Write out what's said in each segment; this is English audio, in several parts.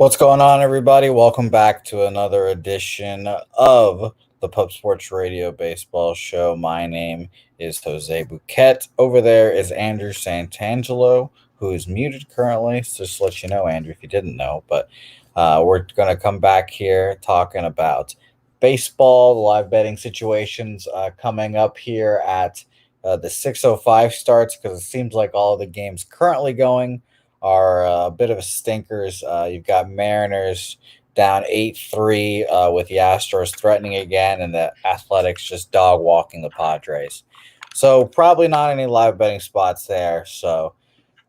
What's going on, everybody? Welcome back to another edition of the Pub Sports Radio Baseball Show. My name is Jose Bouquet. Over there is Andrew Santangelo, who is muted currently. So just to let you know, Andrew, if you didn't know. But we're going to come back here talking about baseball, the live betting situations coming up here at the 6:05 starts, because it seems like all of the games currently going are a bit of a stinkers. You've got Mariners down 8-3 with the Astros threatening again, and the Athletics just dog walking the Padres. So probably not any live betting spots there. So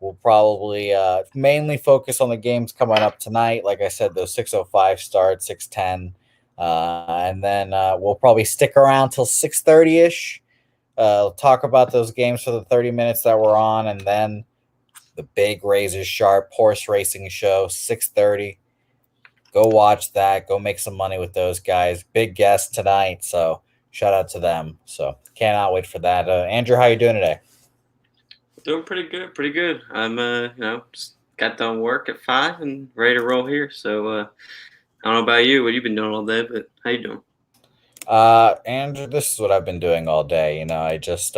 we'll probably mainly focus on the games coming up tonight. Like I said, those 6:05 starts, 6:10. And then we'll probably stick around till 6:30-ish. Talk about those games for the 30 minutes that we're on, and then the big Razor Sharpe horse racing show, 6:30. Go watch that. Go make some money with those guys. Big guest tonight, so shout out to them. So cannot wait for that. Andrew, how you doing today? Doing pretty good, pretty good. I'm just got done work at 5 and ready to roll here. So I don't know about you, what you've been doing all day, but how you doing? Andrew, this is what I've been doing all day. I just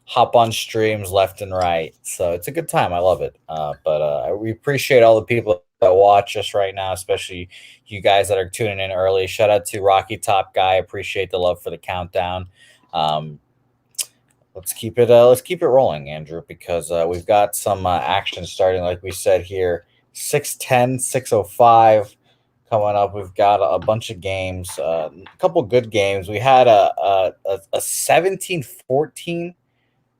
hop on streams left and right. So it's a good time. I love it. But we appreciate all the people that watch us right now, especially you guys that are tuning in early. Shout out to Rocky Top Guy. Appreciate the love for the countdown. Let's keep it rolling, Andrew, because we've got some action starting, like we said here, 6:10, 6:05 coming up. We've got a bunch of games, a couple good games. We had a 17-14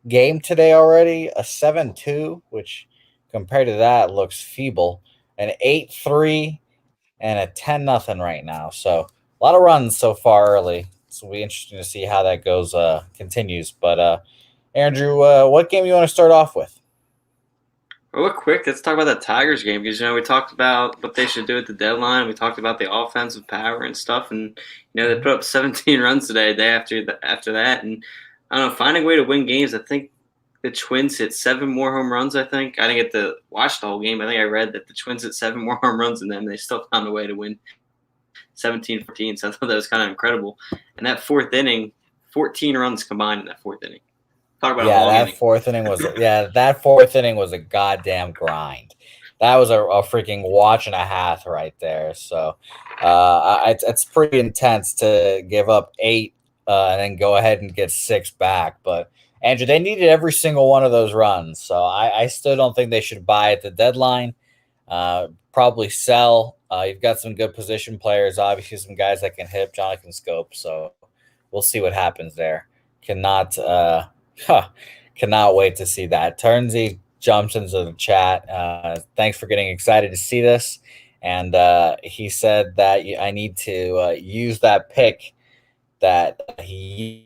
game today already, a 7-2, which compared to that looks feeble, an 8-3, and a 10-0 right now. So a lot of runs so far early. So it'll be interesting to see how that goes, continues. But Andrew, what game you want to start off with? Real quick, let's talk about that Tigers game because we talked about what they should do at the deadline. We talked about the offensive power and stuff, and they put up 17 runs today. Day after that, and I don't know, finding a way to win games. I think the Twins hit 7 more home runs. I think I didn't get to watch the whole game. I think I read that the Twins hit 7 more home runs than them. They still found a way to win 17-14. So I thought that was kind of incredible. And that fourth inning, 14 runs combined in that fourth inning. Talk about a long inning. That fourth inning was a goddamn grind. That was a freaking watch and a half right there. So it's pretty intense to give up 8 and then go ahead and get 6 back. But Andrew, they needed every single one of those runs. So I still don't think they should buy at the deadline. Probably sell. You've got some good position players, obviously some guys that can hit. Jonathan Scope. So we'll see what happens there. Cannot wait to see that. Turnsy jumps into the chat. Thanks for getting excited to see this. And he said that I need to use that pick that he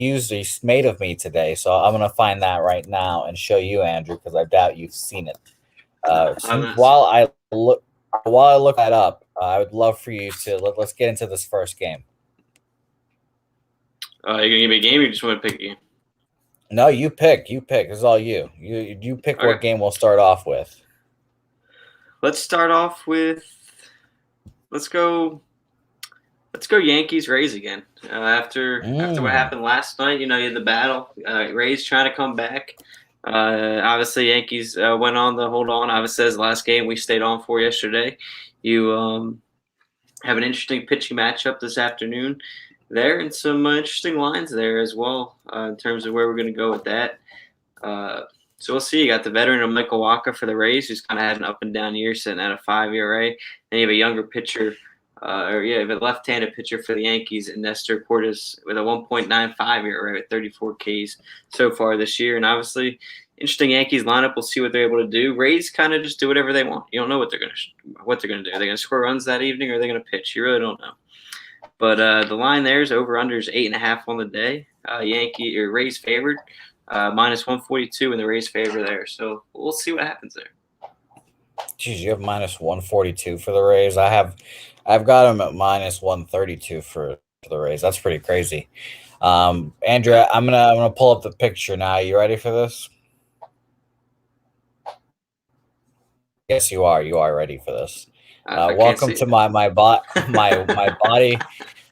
made of me today. So I'm going to find that right now and show you, Andrew, because I doubt you've seen it. While I look that up, I would love for you to let's get into this first game. You're going to give me a game, or you just want to pick a game? No, you pick. It's all you. You pick what game we'll start off with. Let's start off with. Let's go Yankees Rays again. After what happened last night, you had the battle. Rays trying to come back. Obviously, Yankees went on to hold on. Obviously, as the last game we stayed on for yesterday. You have an interesting pitching matchup this afternoon there, and some interesting lines there as well in terms of where we're going to go with that. So we'll see. You got the veteran of Michael Wacha for the Rays, who's kind of had an up and down year, sitting at a 5 ERA. Then you have a younger pitcher, you have a left-handed pitcher for the Yankees, and Nestor Cortes with a 1.95 ERA with 34 Ks so far this year. And obviously, interesting Yankees lineup. We'll see what they're able to do. Rays kind of just do whatever they want. You don't know what they're going to do. Are they going to score runs that evening, or are they going to pitch? You really don't know. But the line there is over/under is 8.5 on the day. Rays favored, minus 142 in the Rays favor there. So we'll see what happens there. Geez, you have minus 142 for the Rays. I've got them at minus 132 for the Rays. That's pretty crazy. Andrew, I'm gonna pull up the picture now. You ready for this? Yes, you are. You are ready for this. Welcome to my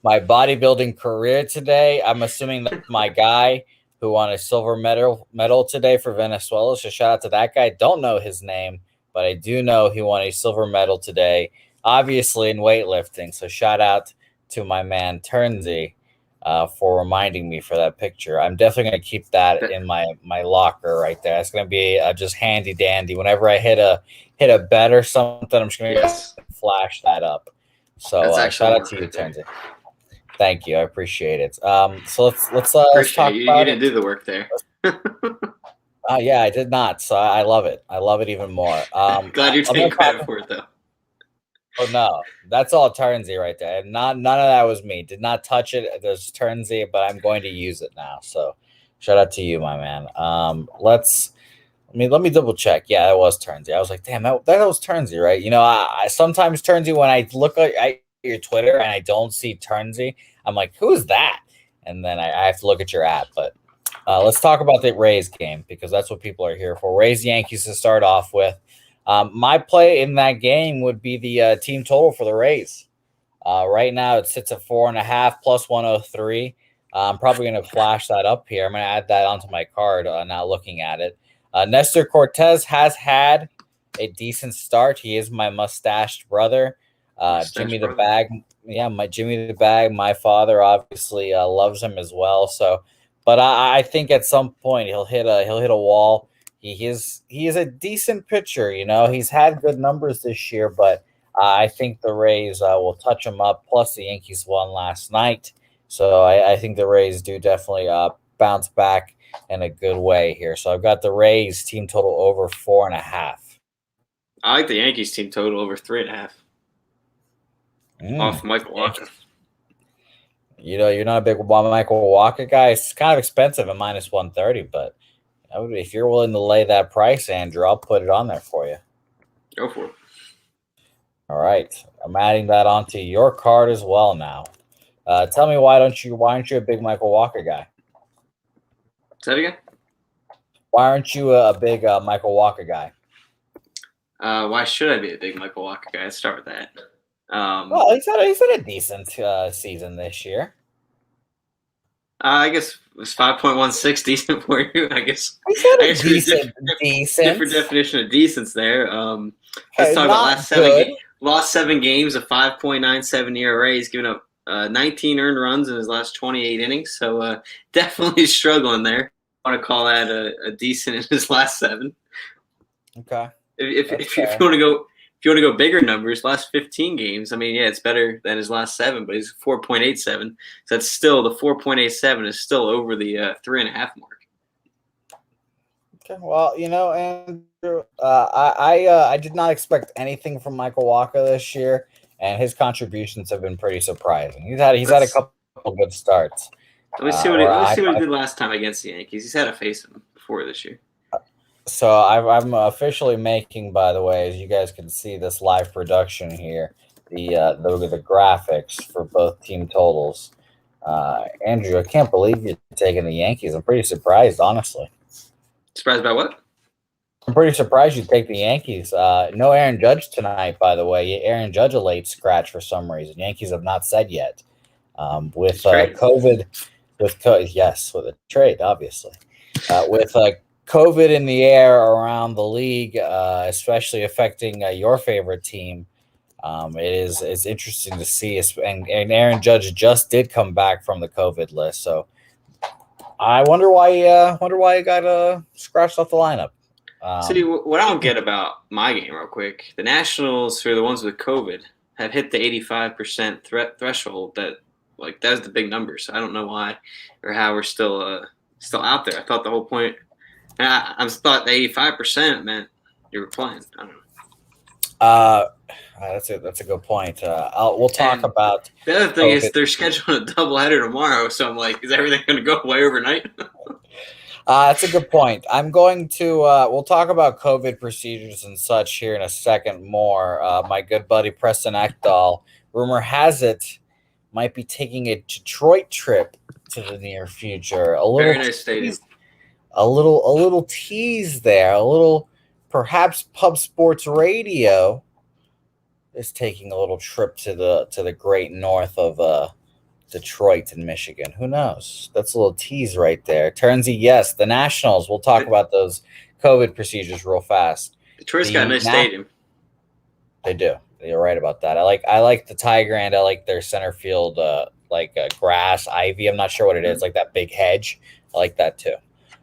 bodybuilding career today. I'm assuming that my guy who won a silver medal today for Venezuela. So shout out to that guy. Don't know his name, but I do know he won a silver medal today, obviously in weightlifting. So shout out to my man Turnsey for reminding me for that picture. I'm definitely going to keep that in my locker right there. It's going to be just handy dandy. Whenever I hit a bet or something, I'm just going to flash that up. So shout out to you, Turnsey. Thank you. I appreciate it. So let's talk you. about You didn't do the work there. Yeah, I did not. So I love it. I love it even more. Glad you're taking credit for it, though. Oh no, that's all Turnsey right there. None of that was me. Did not touch it. There's Turnsey, but I'm going to use it now. So shout out to you, my man. Let me double check. Yeah, that was Turnsey. I was like, damn, that was Turnsey, right? You know, I sometimes Turnsey when I look at your Twitter and I don't see Turnsey, I'm like, who is that? And then I have to look at your app. But let's talk about the Rays game because that's what people are here for. Rays Yankees to start off with. My play in that game would be the team total for the Rays. Right now, it sits at 4.5 plus 103. I'm probably going to flash that up here. I'm going to add that onto my card. Now looking at it, Nestor Cortez has had a decent start. He is my mustached brother. Jimmy the Bag, my Jimmy the Bag. My father obviously loves him as well. So, but I think at some point he'll hit a wall. He is a decent pitcher, you know. He's had good numbers this year, but I think the Rays will touch him up. Plus, the Yankees won last night, so I think the Rays do definitely bounce back in a good way here. So I've got the Rays team total over 4.5. I like the Yankees team total over 3.5. Off Michael Wacha. You know, you're not a big Michael Wacha guy. It's kind of expensive at minus 130, but if you're willing to lay that price, Andrew, I'll put it on there for you. Go for it. All right, I'm adding that onto your card as well now. Tell me why aren't you a big Michael Wacha guy? Say it again. Why aren't you a big Michael Wacha guy? Why should I be a big Michael Wacha guy? Let's start with that. Well, he's had a decent season this year. I guess was 5.16 decent for you. I guess decent. Different definition of decence there. Let's talk about last 7 games, a 5.97 ERA. He's given up 19 earned runs in his last 28 innings. So definitely struggling there. I want to call that a decent in his last 7. Okay. If you want to go bigger numbers, last 15 games, I mean, yeah, it's better than his last 7, but he's 4.87. So that's still, the 4.87 is still over the 3.5 mark. Okay, well, you know, Andrew, I did not expect anything from Michael Wacha this year, and his contributions have been pretty surprising. He's had a couple good starts. Let me see what he did last time against the Yankees. He's had to face him before this year. So I'm officially making, by the way, as you guys can see, this live production here, the graphics for both team totals. Andrew, I can't believe you're taking the Yankees. I'm pretty surprised, honestly. Surprised by what? I'm pretty surprised you take the Yankees. No Aaron Judge tonight, by the way. Aaron Judge a late scratch for some reason. Yankees have not said yet. With COVID, with a trade, obviously. With COVID in the air around the league, especially affecting your favorite team, it's interesting to see. And Aaron Judge just did come back from the COVID list, so I wonder why he got scratched off the lineup. See, what I don't get about my game, real quick, the Nationals, who are the ones with COVID, have hit the 85% threshold. That was the big number. So I don't know why or how we're still out there. I thought the whole point. I thought the 85% meant you were playing. I don't know. That's a good point. We'll talk about the other thing is they're scheduling a doubleheader tomorrow, so I'm like, is everything going to go away overnight? That's a good point. I'm going to we'll talk about COVID procedures and such here in a second more. My good buddy Preston Ekdahl, rumor has it, might be taking a Detroit trip to the near future. Very nice stadium. A little tease there, a little perhaps Pub Sports Radio is taking a little trip to the great north of Detroit and Michigan. Who knows? That's a little tease right there. Turnsy, yes, the Nationals. We'll talk about those COVID procedures real fast. Detroit's got a nice stadium. They do. You're right about that. I like the Tiger, and I like their center field, grass ivy. I'm not sure what it is, like that big hedge. I like that too.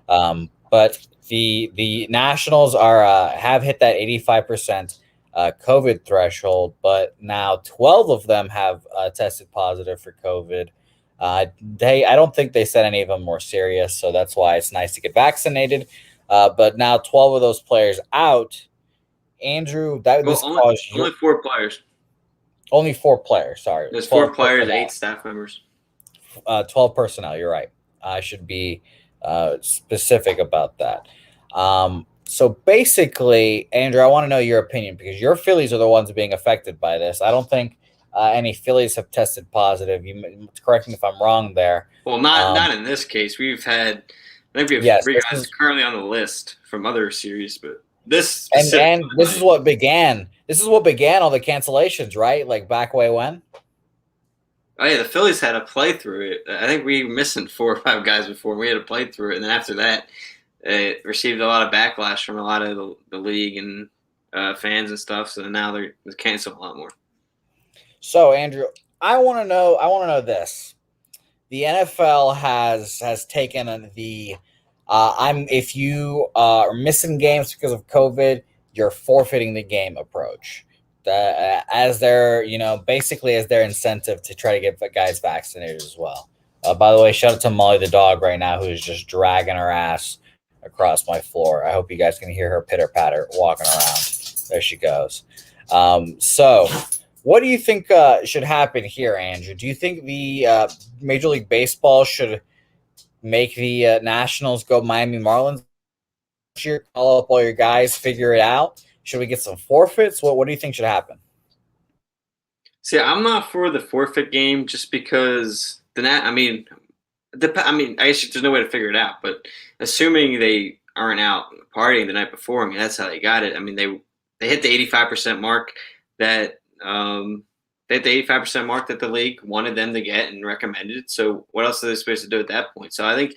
But the Nationals have hit that 85% COVID threshold, but now 12 of them have tested positive for COVID. I don't think they said any of them were serious, so that's why it's nice to get vaccinated. But now 12 of those players out. Andrew, only 4 players. Only 4 players. Sorry, there's 4 players, personnel. 8 staff members. 12 personnel. You're right. I should be specific about that. So basically, Andrew, I want to know your opinion because your Phillies are the ones being affected by this. I don't think any Phillies have tested positive. You correct me if I'm wrong there. Well, not in this case. I think we have 3 guys currently on the list from other series, but this and this is what began. This is what began all the cancellations, right? Like back way when. Oh yeah, the Phillies had to play through it. I think we were missing 4 or 5 guys before. We had to play through it, and then after that, it received a lot of backlash from a lot of the league and fans and stuff. So now they're canceling a lot more. So Andrew, I want to know this. The NFL has taken the if you are missing games because of COVID, you're forfeiting the game approach. As their basically as their incentive to try to get guys vaccinated as well. By the way, shout out to Molly the dog right now who is just dragging her ass across my floor. I hope you guys can hear her pitter patter walking around. There she goes. So what do you think should happen here, Andrew? Do you think the Major League Baseball should make the Nationals go Miami Marlins this year? Call up all your guys, figure it out. Should we get some forfeits? What do you think should happen? See, I'm not for the forfeit game just because I guess there's no way to figure it out. But assuming they aren't out partying the night before, I mean that's how they got it. I mean they hit the 85% mark that they hit the 85% mark that the league wanted them to get and recommended. So what else are they supposed to do at that point? So I think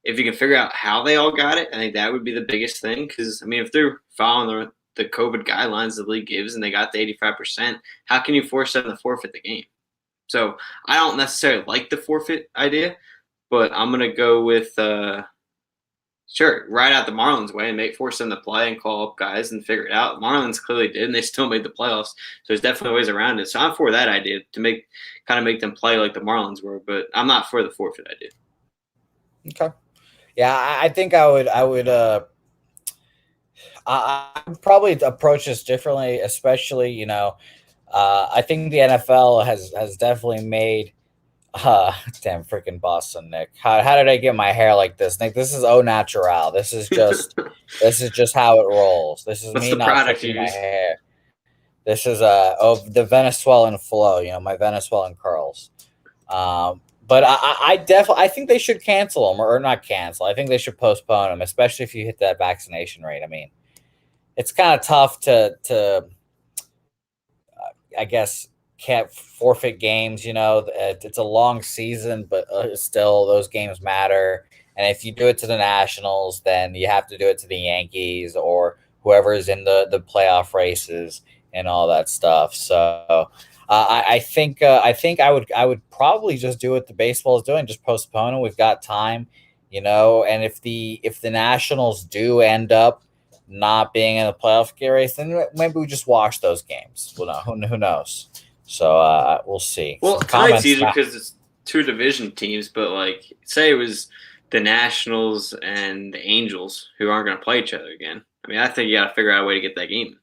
if you can figure out how they all got it, I think that would be the biggest thing. Because I mean, if they're following the COVID guidelines the league gives and they got the 85%, how can you force them to forfeit the game? So I don't necessarily like the forfeit idea, but I'm going to go with, ride out the Marlins way and force them to play and call up guys and figure it out. The Marlins clearly did, and they still made the playoffs. So there's definitely ways around it. So I'm for that idea to make them play like the Marlins were, but I'm not for the forfeit idea. Okay. Yeah, I think I would probably approach this differently, especially, I think the NFL has definitely made damn freaking Boston, Nick. How did I get my hair like this, Nick? This is au natural. This is just how it rolls. This is me not touching my hair. This is the Venezuelan flow, my Venezuelan curls. But I think they should cancel them or not cancel. I think they should postpone them, especially if you hit that vaccination rate. I mean, it's kind of tough to I guess, can't forfeit games. It's a long season, but still those games matter. And if you do it to the Nationals, then you have to do it to the Yankees or whoever is in the playoff races and all that stuff. So I think I would probably just do what the baseball is doing, just postpone it. We've got time, and if the Nationals do end up not being in the playoff race, then maybe we just watch those games. Well, no, who knows? So we'll see. Well, tonight's easy because it's 2 division teams, but say it was the Nationals and the Angels who aren't going to play each other again. I mean, I think you got to figure out a way to get that game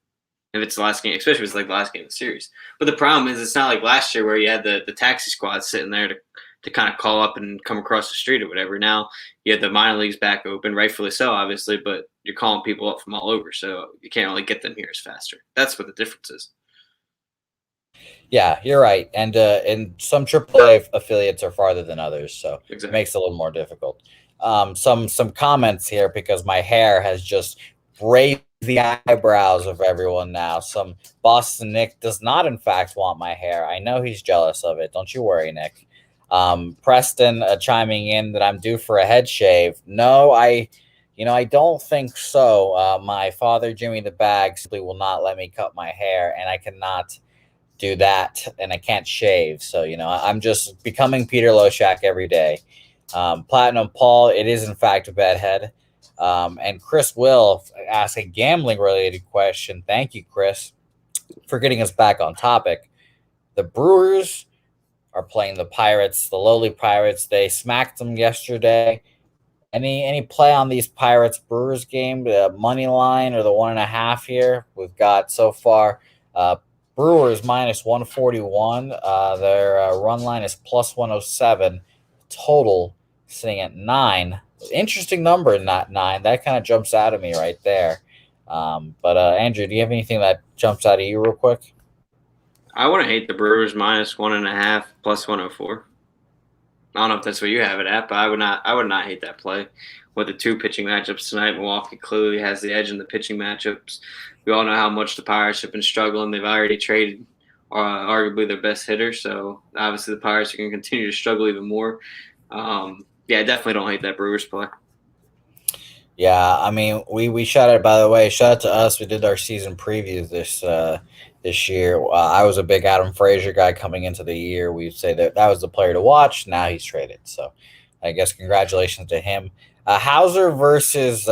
if it's the last game, especially if it's the last game of the series. But the problem is it's not like last year where you had the taxi squad sitting there to kind of call up and come across the street or whatever. Now you have the minor leagues back open, rightfully so, obviously, but you're calling people up from all over, so you can't really get them here as faster. That's what the difference is. Yeah, you're right. And some AAA affiliates are farther than others, so It makes it a little more difficult. Some comments here because my hair has just raised the eyebrows of everyone now. Some Boston Nick does not, in fact, want my hair. I know he's jealous of it. Don't you worry, Nick. Preston chiming in that I'm due for a head shave. No, I don't think so. My father, Jimmy the Bag, simply will not let me cut my hair, and I cannot do that, and I can't shave. So, I'm just becoming Peter Loshak every day. Platinum Paul, it is in fact a bedhead. And Chris Will asked a gambling related question. Thank you, Chris, for getting us back on topic. The Brewers are playing the Pirates, the lowly Pirates. They smacked them yesterday. Any play on these Pirates Brewers game? The money line or the 1.5 here? We've got so far Brewers minus 141. Their run line is plus 107. Total sitting at 9. Interesting number, not 9. That kind of jumps out at me right there. But Andrew, do you have anything that jumps out at you real quick? I wouldn't hate the Brewers minus 1.5 plus 104. I don't know if that's what you have it at, but I would not hate that play. With the two pitching matchups tonight, Milwaukee clearly has the edge in the pitching matchups. We all know how much the Pirates have been struggling. They've already traded arguably their best hitter, so obviously the Pirates are going to continue to struggle even more. Yeah, I definitely don't hate that Brewers play. Yeah, I mean, we shout out, by the way, shout out to us. We did our season previews this year. I was a big Adam Frazier guy coming into the year. We'd say that was the player to watch. Now he's traded. So I guess congratulations to him. Hauser versus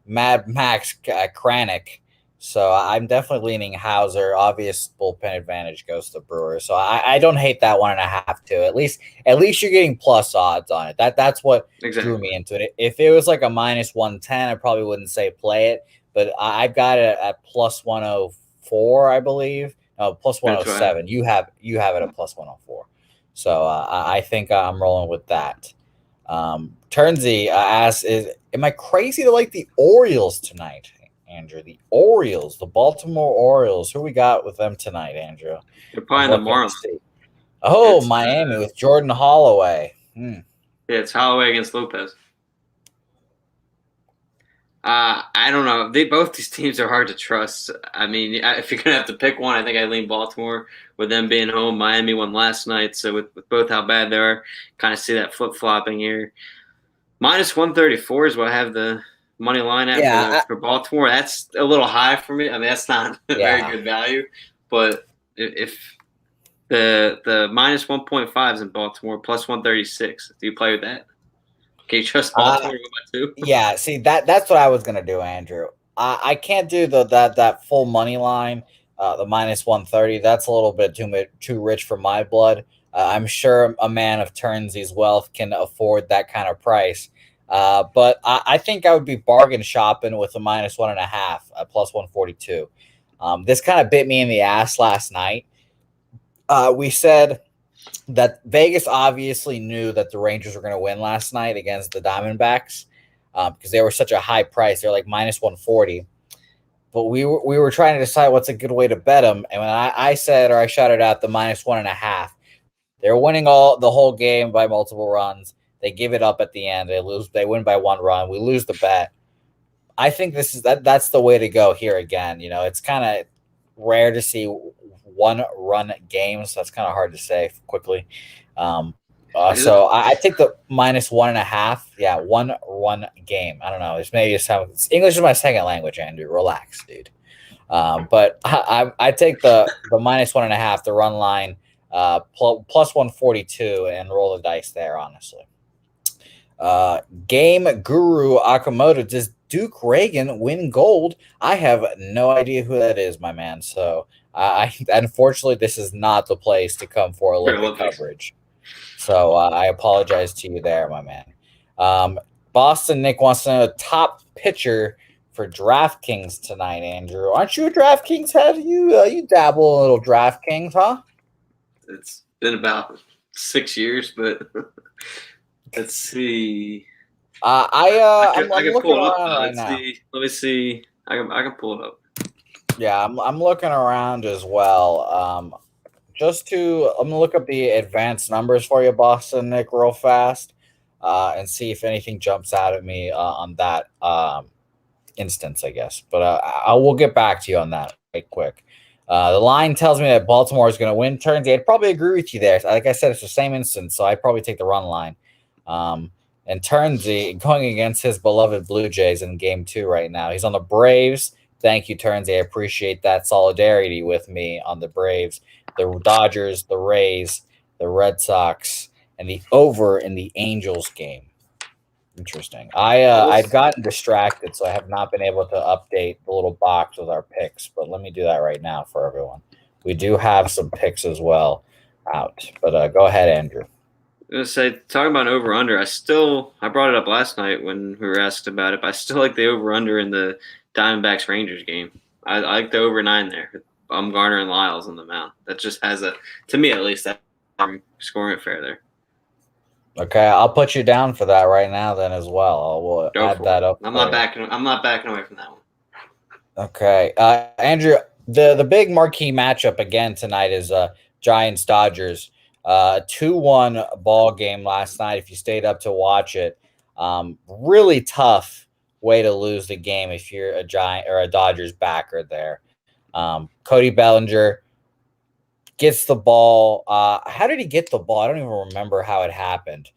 Mad Max Kranick. So I'm definitely leaning Hauser. Obvious bullpen advantage goes to the Brewers. So I don't hate that 1.5 too. At least you're getting plus odds on it. That's what drew me into it. If it was like a minus 110, I probably wouldn't say play it. But I've got it at plus 104, I believe. No, plus 107. You have it at plus 104. So I think I'm rolling with that. Turnsy asks, am I crazy to like the Orioles tonight? Andrew, the Orioles, the Baltimore Orioles. Who we got with them tonight, Andrew? They're playing the Marlins. Oh, Miami with Jordan Holloway. Yeah, it's Holloway against Lopez. I don't know. Both these teams are hard to trust. I mean, if you're gonna have to pick one, I think I lean Baltimore with them being home. Miami won last night, so with both how bad they are, kind of see that flip flopping here. Minus 134 is what I have the money line at for Baltimore. That's a little high for me. I mean, that's not a very good value. But if the minus 1.5 is in Baltimore, plus 136, do you play with that? Can you trust Baltimore too? Yeah, see that's what I was gonna do, Andrew. I can't do that full money line, the minus 130. That's a little bit too rich for my blood. I'm sure a man of Turnsy's wealth can afford that kind of price. But I think I would be bargain shopping with a minus 1.5 at plus 142. This kind of bit me in the ass last night. We said that Vegas obviously knew that the Rangers were going to win last night against the Diamondbacks because they were such a high price. They're like minus 140. But we were trying to decide what's a good way to bet them. And when I said, or I shouted out the minus 1.5, they're winning the whole game by multiple runs. They give it up at the end. They lose. They win by 1 run. We lose the bet. I think that's the way to go here again. It's kind of rare to see 1-run games. That's kind of hard to say quickly. So I take the minus 1.5. Yeah, 1-run game. I don't know. English is my second language, Andrew. Relax, dude. But I take the minus 1.5, the run line, plus 142, and roll the dice there, honestly. Game Guru Akamoto, does Duke Reagan win gold? I have no idea who that is, my man. So unfortunately, this is not the place to come for Olympic coverage. So I apologize to you there, my man. Boston Nick wants to know the top pitcher for DraftKings tonight, Andrew. Aren't you a DraftKings head? You dabble a little DraftKings, huh? It's been about 6 years, but let's see. I'm can looking pull it up right now. Let me see. I can pull it up. Yeah, I'm looking around as well. I'm gonna look up the advanced numbers for you, Boston Nick, real fast, and see if anything jumps out at me on that. instance, I guess. But I will get back to you on that right quick. The line tells me that Baltimore is going to win. Turns, I'd probably agree with you there. Like I said, it's the same instance, so I'd probably take the run line. And Turnsy going against his beloved Blue Jays in Game 2 right now. He's on the Braves. Thank you, Turnsy. I appreciate that solidarity with me on the Braves, the Dodgers, the Rays, the Red Sox, and the over in the Angels game. Interesting. I've gotten distracted, so I have not been able to update the little box with our picks. But let me do that right now for everyone. We do have some picks as well out. But go ahead, Andrew. I was gonna say, talking about an over-under, I brought it up last night when we were asked about it, but I still like the over-under in the Diamondbacks Rangers game. I like the over 9 there. Bumgarner and Lyles on the mound. That just has to me at least, that I'm scoring it fair there. Okay, I'll put you down for that right now then as well. We'll add that up. I'm not backing away from that one. Okay, Andrew, the big marquee matchup again tonight is Giants Dodgers. 2-1 ball game last night. If you stayed up to watch it, really tough way to lose the game if you're a Giant or a Dodgers backer there. Cody Bellinger gets the ball. How did he get the ball? I don't even remember how it happened.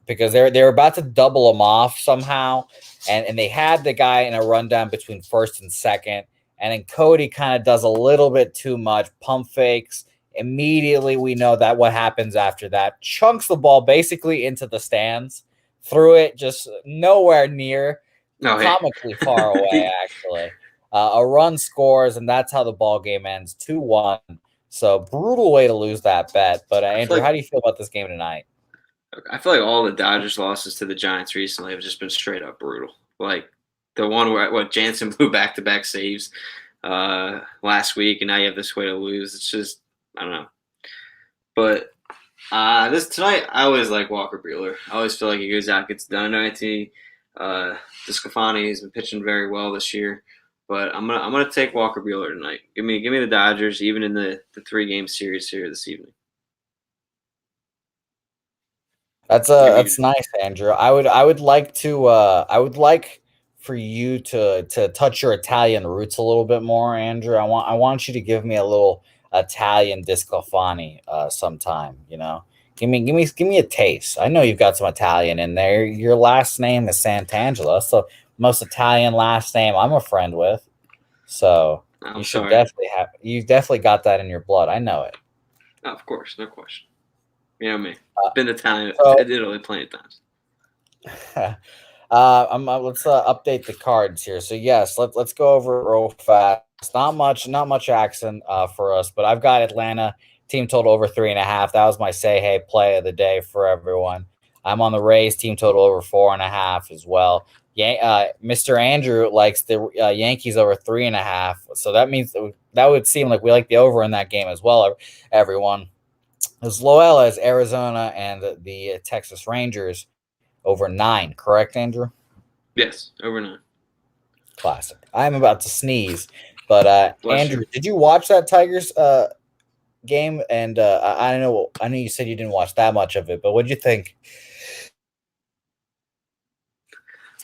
Because they were about to double him off somehow, and they had the guy in a rundown between first and second, and then Cody kind of does a little bit too much, pump fakes. Immediately, we know that what happens after that. Chunks the ball basically into the stands, threw it just nowhere near, comically far away, actually. A run scores, and that's how the ball game ends, 2-1. So, brutal way to lose that bet. But, Andrew, how do you feel about this game tonight? I feel like all the Dodgers losses to the Giants recently have just been straight up brutal. Like the one where Jansen blew back-to-back saves last week, and now you have this way to lose. It's just, I don't know. But this tonight, I always like Walker Buehler. I always feel like he goes out, gets done. Anthony DeSclafani has been pitching very well this year, but I'm gonna take Walker Buehler tonight. Give me the Dodgers, even in the 3-game series here this evening. That's nice, Andrew. I would like for you to touch your Italian roots a little bit more, Andrew. I want you to give me a little Italian DeSclafani sometime. You know, give me a taste. I know you've got some Italian in there. Your last name is Santangelo, so most Italian last name I'm a friend with. So you've definitely got that in your blood. I know it. Oh, of course, no question. You know me. Been Italian in Italy plenty of times. Let's update the cards here. So yes, let's go over it real fast. Not much action for us, but I've got Atlanta team total over 3.5. That was my say hey play of the day for everyone. I'm on the Rays team total over 4.5 as well. Mr. Andrew likes the Yankees over 3.5. So that means that would seem like we like the over in that game as well. Everyone. As low as Arizona and the Texas Rangers over 9, correct, Andrew? Yes, over 9. Classic. I'm about to sneeze, but Andrew, did you watch that Tigers game? And I know you said you didn't watch that much of it, but what did you think?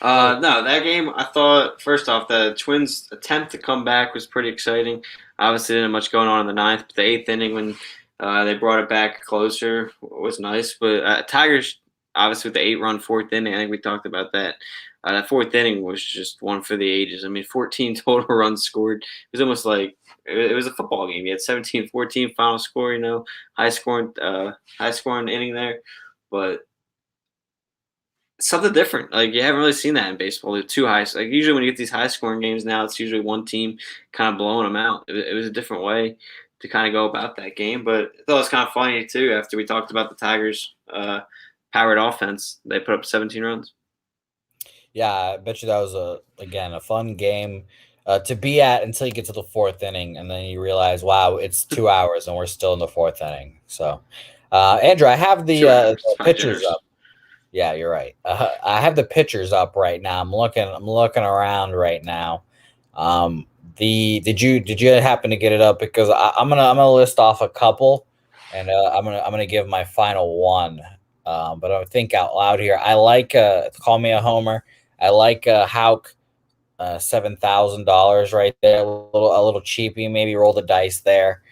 No, that game, I thought, first off, the Twins' attempt to come back was pretty exciting. Obviously, didn't have much going on in the 9th, but the 8th inning when they brought it back closer was nice. But Tigers, obviously, with the 8-run 4th inning, I think we talked about that. That 4th inning was just one for the ages. I mean, 14 total runs scored. It was almost like it was a football game. You had 17-14 final score, high scoring inning there. But something different. Like, you haven't really seen that in baseball. The two high, like usually when you get these high scoring games now, it's usually one team kind of blowing them out. It was a different way to kind of go about that game, but I thought it was kind of funny too. After we talked about the Tigers' powered offense, they put up 17 runs. Yeah, I bet you that was a fun game to be at until you get to the 4th inning, and then you realize, wow, it's 2 hours and we're still in the 4th inning. So, Andrew, I have the pitchers up. Yeah, you're right. I have the pitchers up right now. I'm looking around right now. Did you happen to get it up? Because I'm gonna list off a couple, and I'm gonna give my final one. But I think out loud here. I like Call Me a Homer. I like Houck. $7,000 right there. A little cheapy. Maybe roll the dice there.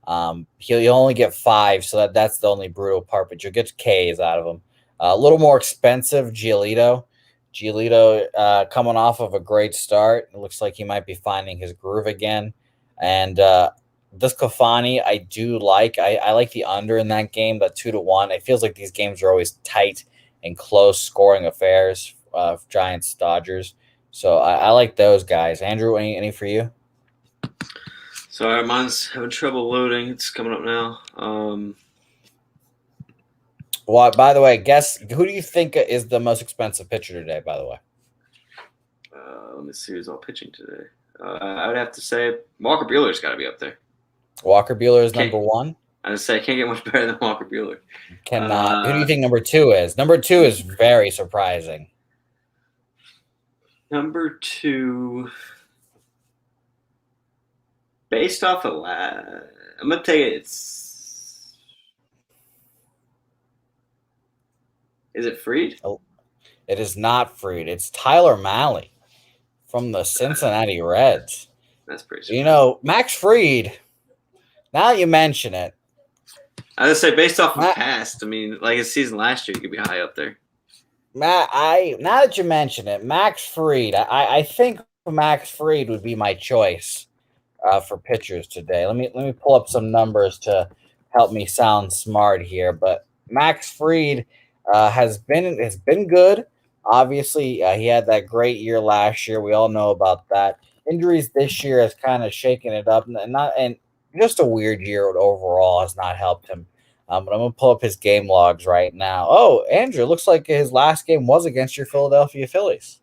He'll only get 5, so that's the only brutal part. But you'll get K's out of him. A little more expensive, Giolito. Coming off of a great start. It looks like he might be finding his groove again. And this Cofani, I do like. I like the under in that game, that 2-1. It feels like these games are always tight and close scoring affairs. Giants, Dodgers. So I like those guys. Andrew, any for you? Sorry, mine's having trouble loading. It's coming up now. Well, by the way, guess who do you think is the most expensive pitcher today? By the way, let me see who's all pitching today. I would have to say Walker Buehler's got to be up there. Walker Buehler is number 1. I would say I can't get much better than Walker Buehler. Cannot. Who do you think number 2 is? Number 2 is very surprising. Number 2, based off of I'm gonna take it. Is it Fried? Oh, it is not Fried. It's Tyler Mahle from the Cincinnati Reds. That's pretty surprising. You know, Max Fried, now that you mention it. I would say based off of past, I mean, like his season last year, he could be high up there. Now that you mention it, Max Fried, I think Max Fried would be my choice for pitchers today. Let me pull up some numbers to help me sound smart here. But Max Fried has been good. Obviously, he had that great year last year. We all know about that. Injuries this year has kind of shaken it up, and just a weird year overall has not helped him. But I'm going to pull up his game logs right now. Oh, Andrew, looks like his last game was against your Philadelphia Phillies.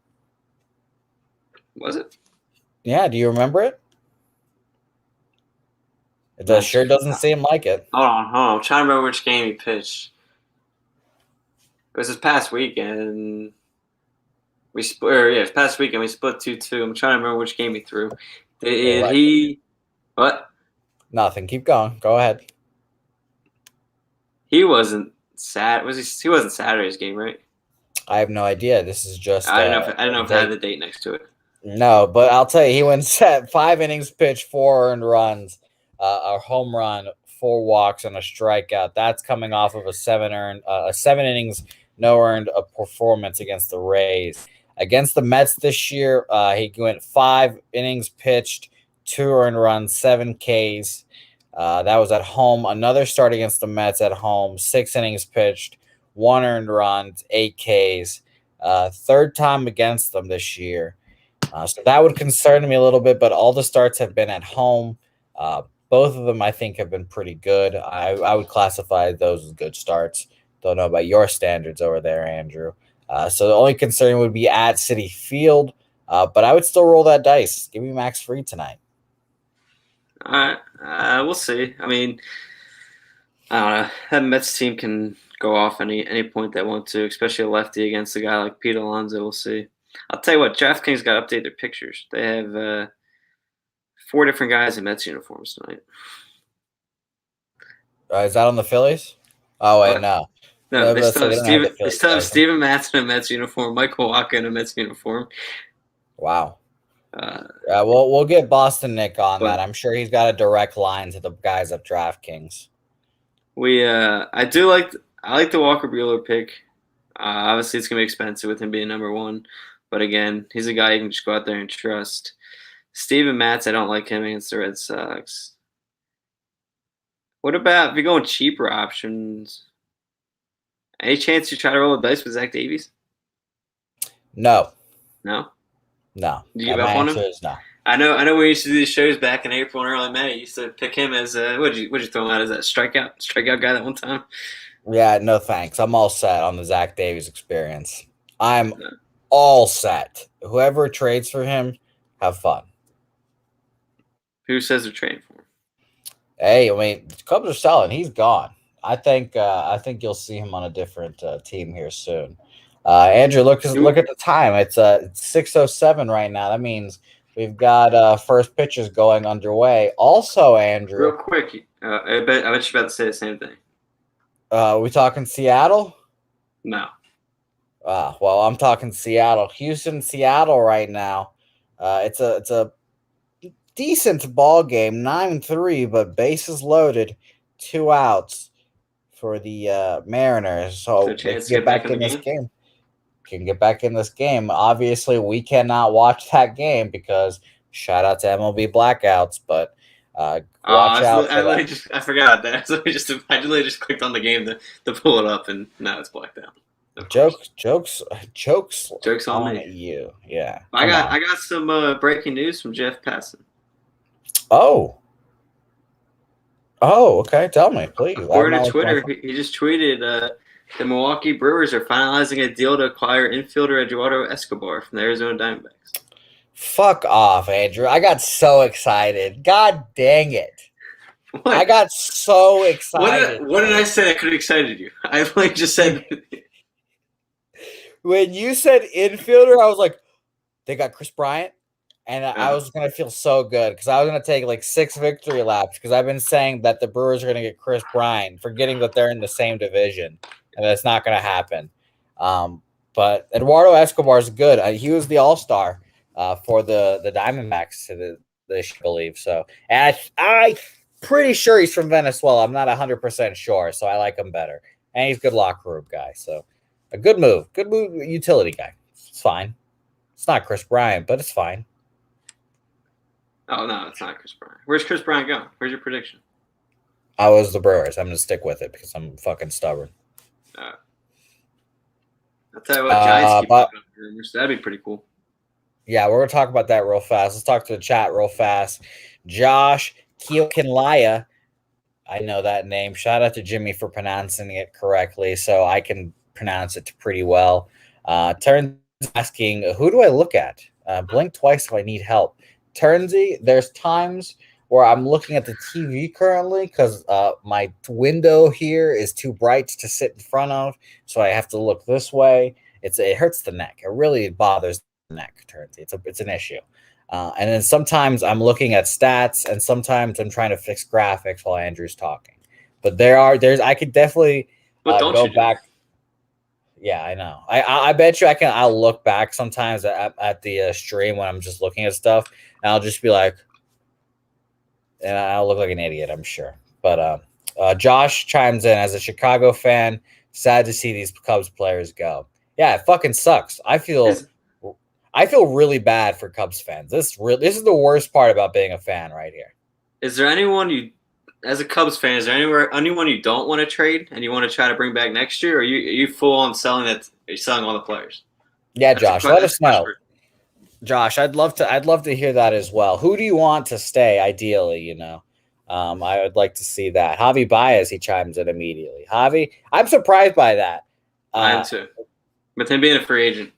Was it? Yeah, do you remember it? It sure doesn't seem like it. Hold on. I'm trying to remember which game he pitched. It was this past weekend. It's past weekend. We split 2-2. I'm trying to remember which game he threw. What? Nothing. Keep going. Go ahead. He wasn't sad. He wasn't Saturday's game, right? I have no idea. This is just. I don't know if I had the date next to it. No, but I'll tell you, he went 5 innings pitched, 4 earned runs, a home run, 4 walks, and a strikeout. That's coming off of a 7 innings, no earned performance against the Rays. Against the Mets this year, he went 5 innings pitched, 2 earned runs, 7 Ks. That was at home. Another start against the Mets at home. 6 innings pitched, 1 earned runs, 8 Ks. Third time against them this year. So that would concern me a little bit, but all the starts have been at home. Both of them, I think, have been pretty good. I would classify those as good starts. Don't know about your standards over there, Andrew. So the only concern would be at Citi Field, but I would still roll that dice. Give me Max Fried tonight. All right, we'll see. I mean, I don't know. That Mets team can go off any point they want to, especially a lefty against a guy like Pete Alonso. We'll see. I'll tell you what, DraftKings got to update their pictures. They have 4 different guys in Mets uniforms tonight. Is that on the Phillies? Oh, wait, no. No, they still have Steven Matz in a Mets uniform, Michael Wacha in a Mets uniform. Wow. We'll get Boston Nick on that. I'm sure he's got a direct line to the guys at DraftKings. I like the Walker Buehler pick. Obviously, it's gonna be expensive with him being number 1, but again, he's a guy you can just go out there and trust. Steven Matz, I don't like him against the Red Sox. What about if you're going cheaper options? Any chance you try to roll the dice with Zach Davies? No. No? No. Do you give up on him? No. I know we used to do these shows back in April and early May. You used to pick him as what'd you throw him out as that strikeout guy that one time? Yeah, no thanks. I'm all set on the Zach Davies experience. I'm all set. Whoever trades for him, have fun. Who says they're trading for him? Hey, I mean, the Cubs are selling. He's gone. I think you'll see him on a different team here soon. Andrew, look at the time. It's 6:07 right now. That means we've got first pitches going underway. Also, Andrew, real quick, I bet you're about to say the same thing. We talking Seattle? No. Well, I'm talking Seattle. Houston, Seattle right now. It's a decent ball game, 9-3, but bases loaded, 2 outs for the Mariners, So a so they can chance to get get back back in the in this game. game. Can get back in this game. Obviously, we cannot watch that game because shout out to MLB blackouts, but watch out for that. I forgot that. So I literally just clicked on the game to pull it up, and now it's blacked out. Of course, Jokes jokes on on me. you. Yeah, I come got on. I got some breaking news from Jeff Passan. Oh, okay. Tell me, please. I'm According not to looking at my Twitter, phone. he just tweeted the Milwaukee Brewers are finalizing a deal to acquire infielder Eduardo Escobar from the Arizona Diamondbacks. Fuck off, Andrew. I got so excited. God dang it. What? I got so excited. What did I say that could have excited you? I like just said. When you said infielder, I was like, they got Chris Bryant. And I was going to feel so good because I was going to take like 6 victory laps because I've been saying that the Brewers are going to get Chris Bryant, forgetting that they're in the same division, and that's not going to happen. But Eduardo Escobar is good. He was the all-star for the Diamondbacks this year, I believe. So, and I'm pretty sure he's from Venezuela. I'm not 100% sure, so I like him better. And he's a good locker room guy. So, a good move, utility guy. It's fine. It's not Chris Bryant, but it's fine. Oh, no, it's not Chris Bryant. Where's Chris Bryant going? Where's your prediction? I was the Brewers. I'm going to stick with it because I'm fucking stubborn. I'll tell you what, Giants keep popping up rumors. That'd be pretty cool. Yeah, we're going to talk about that real fast. Let's talk to the chat real fast. Josh Kiokinlaya. I know that name. Shout out to Jimmy for pronouncing it correctly, so I can pronounce it pretty well. Turns asking, who do I look at? Blink twice if I need help. Turnsy, there's times where I'm looking at the TV currently because my window here is too bright to sit in front of, so I have to look this way. It hurts the neck. It really bothers the neck, Turnsy. It's an issue. And then sometimes I'm looking at stats, and sometimes I'm trying to fix graphics while Andrew's talking. But I could definitely go back. Yeah, I know. I bet you I'll look back sometimes at the stream when I'm just looking at stuff, and I'll just be like, and I'll look like an idiot, I'm sure. But Josh chimes in, as a Chicago fan, sad to see these Cubs players go. Yeah, it fucking sucks. I feel really bad for Cubs fans. This is the worst part about being a fan right here. Is there anyone as a Cubs fan, is there anyone you don't want to trade and you want to try to bring back next year, or are you full on selling all the players? Yeah, Josh, let us know. Josh, I'd love to hear that as well. Who do you want to stay? Ideally, I would like to see that. Javi Baez, he chimes in immediately. Javi, I'm surprised by that. I am too. With him being a free agent.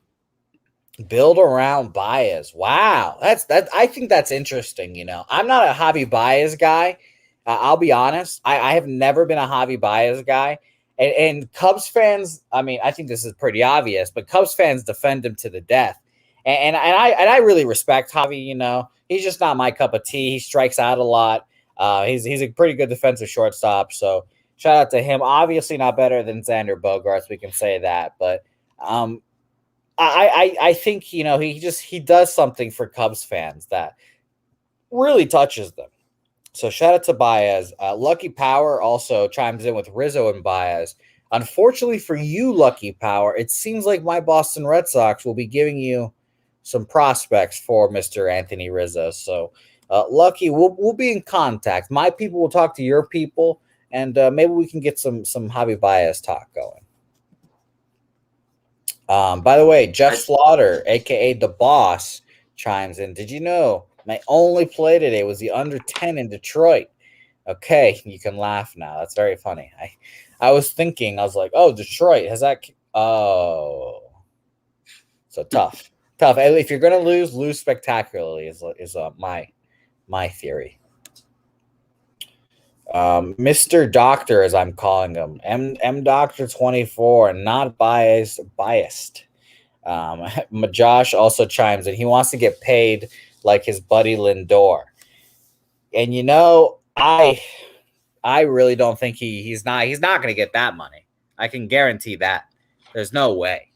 Build around Baez. Wow, I think that's interesting. I'm not a Javi Baez guy. I'll be honest. I have never been a Javi Baez guy. And Cubs fans, I mean, I think this is pretty obvious, but Cubs fans defend him to the death. And I really respect Javi. He's just not my cup of tea. He strikes out a lot. He's a pretty good defensive shortstop. So shout out to him. Obviously not better than Xander Bogaerts. We can say that, but I think he does something for Cubs fans that really touches them. So shout out to Baez. Lucky Power also chimes in with Rizzo and Baez. Unfortunately for you, Lucky Power, it seems like my Boston Red Sox will be giving you some prospects for Mr. Anthony Rizzo. So, Lucky, we'll be in contact. My people will talk to your people, and maybe we can get some Javi Baez talk going. By the way, Jeff Slaughter, a.k.a. The Boss, chimes in. Did you know my only play today was the under 10 in Detroit? Okay, you can laugh now. That's very funny. I was thinking, I was like, oh, Detroit, has that... Oh. So tough. If you're going to lose spectacularly is my theory. Mr. Doctor, as I'm calling him, M Doctor 24, not biased. Josh also chimes in. He wants to get paid like his buddy Lindor, and I really don't think he's not going to get that money. I can guarantee that. There's no way.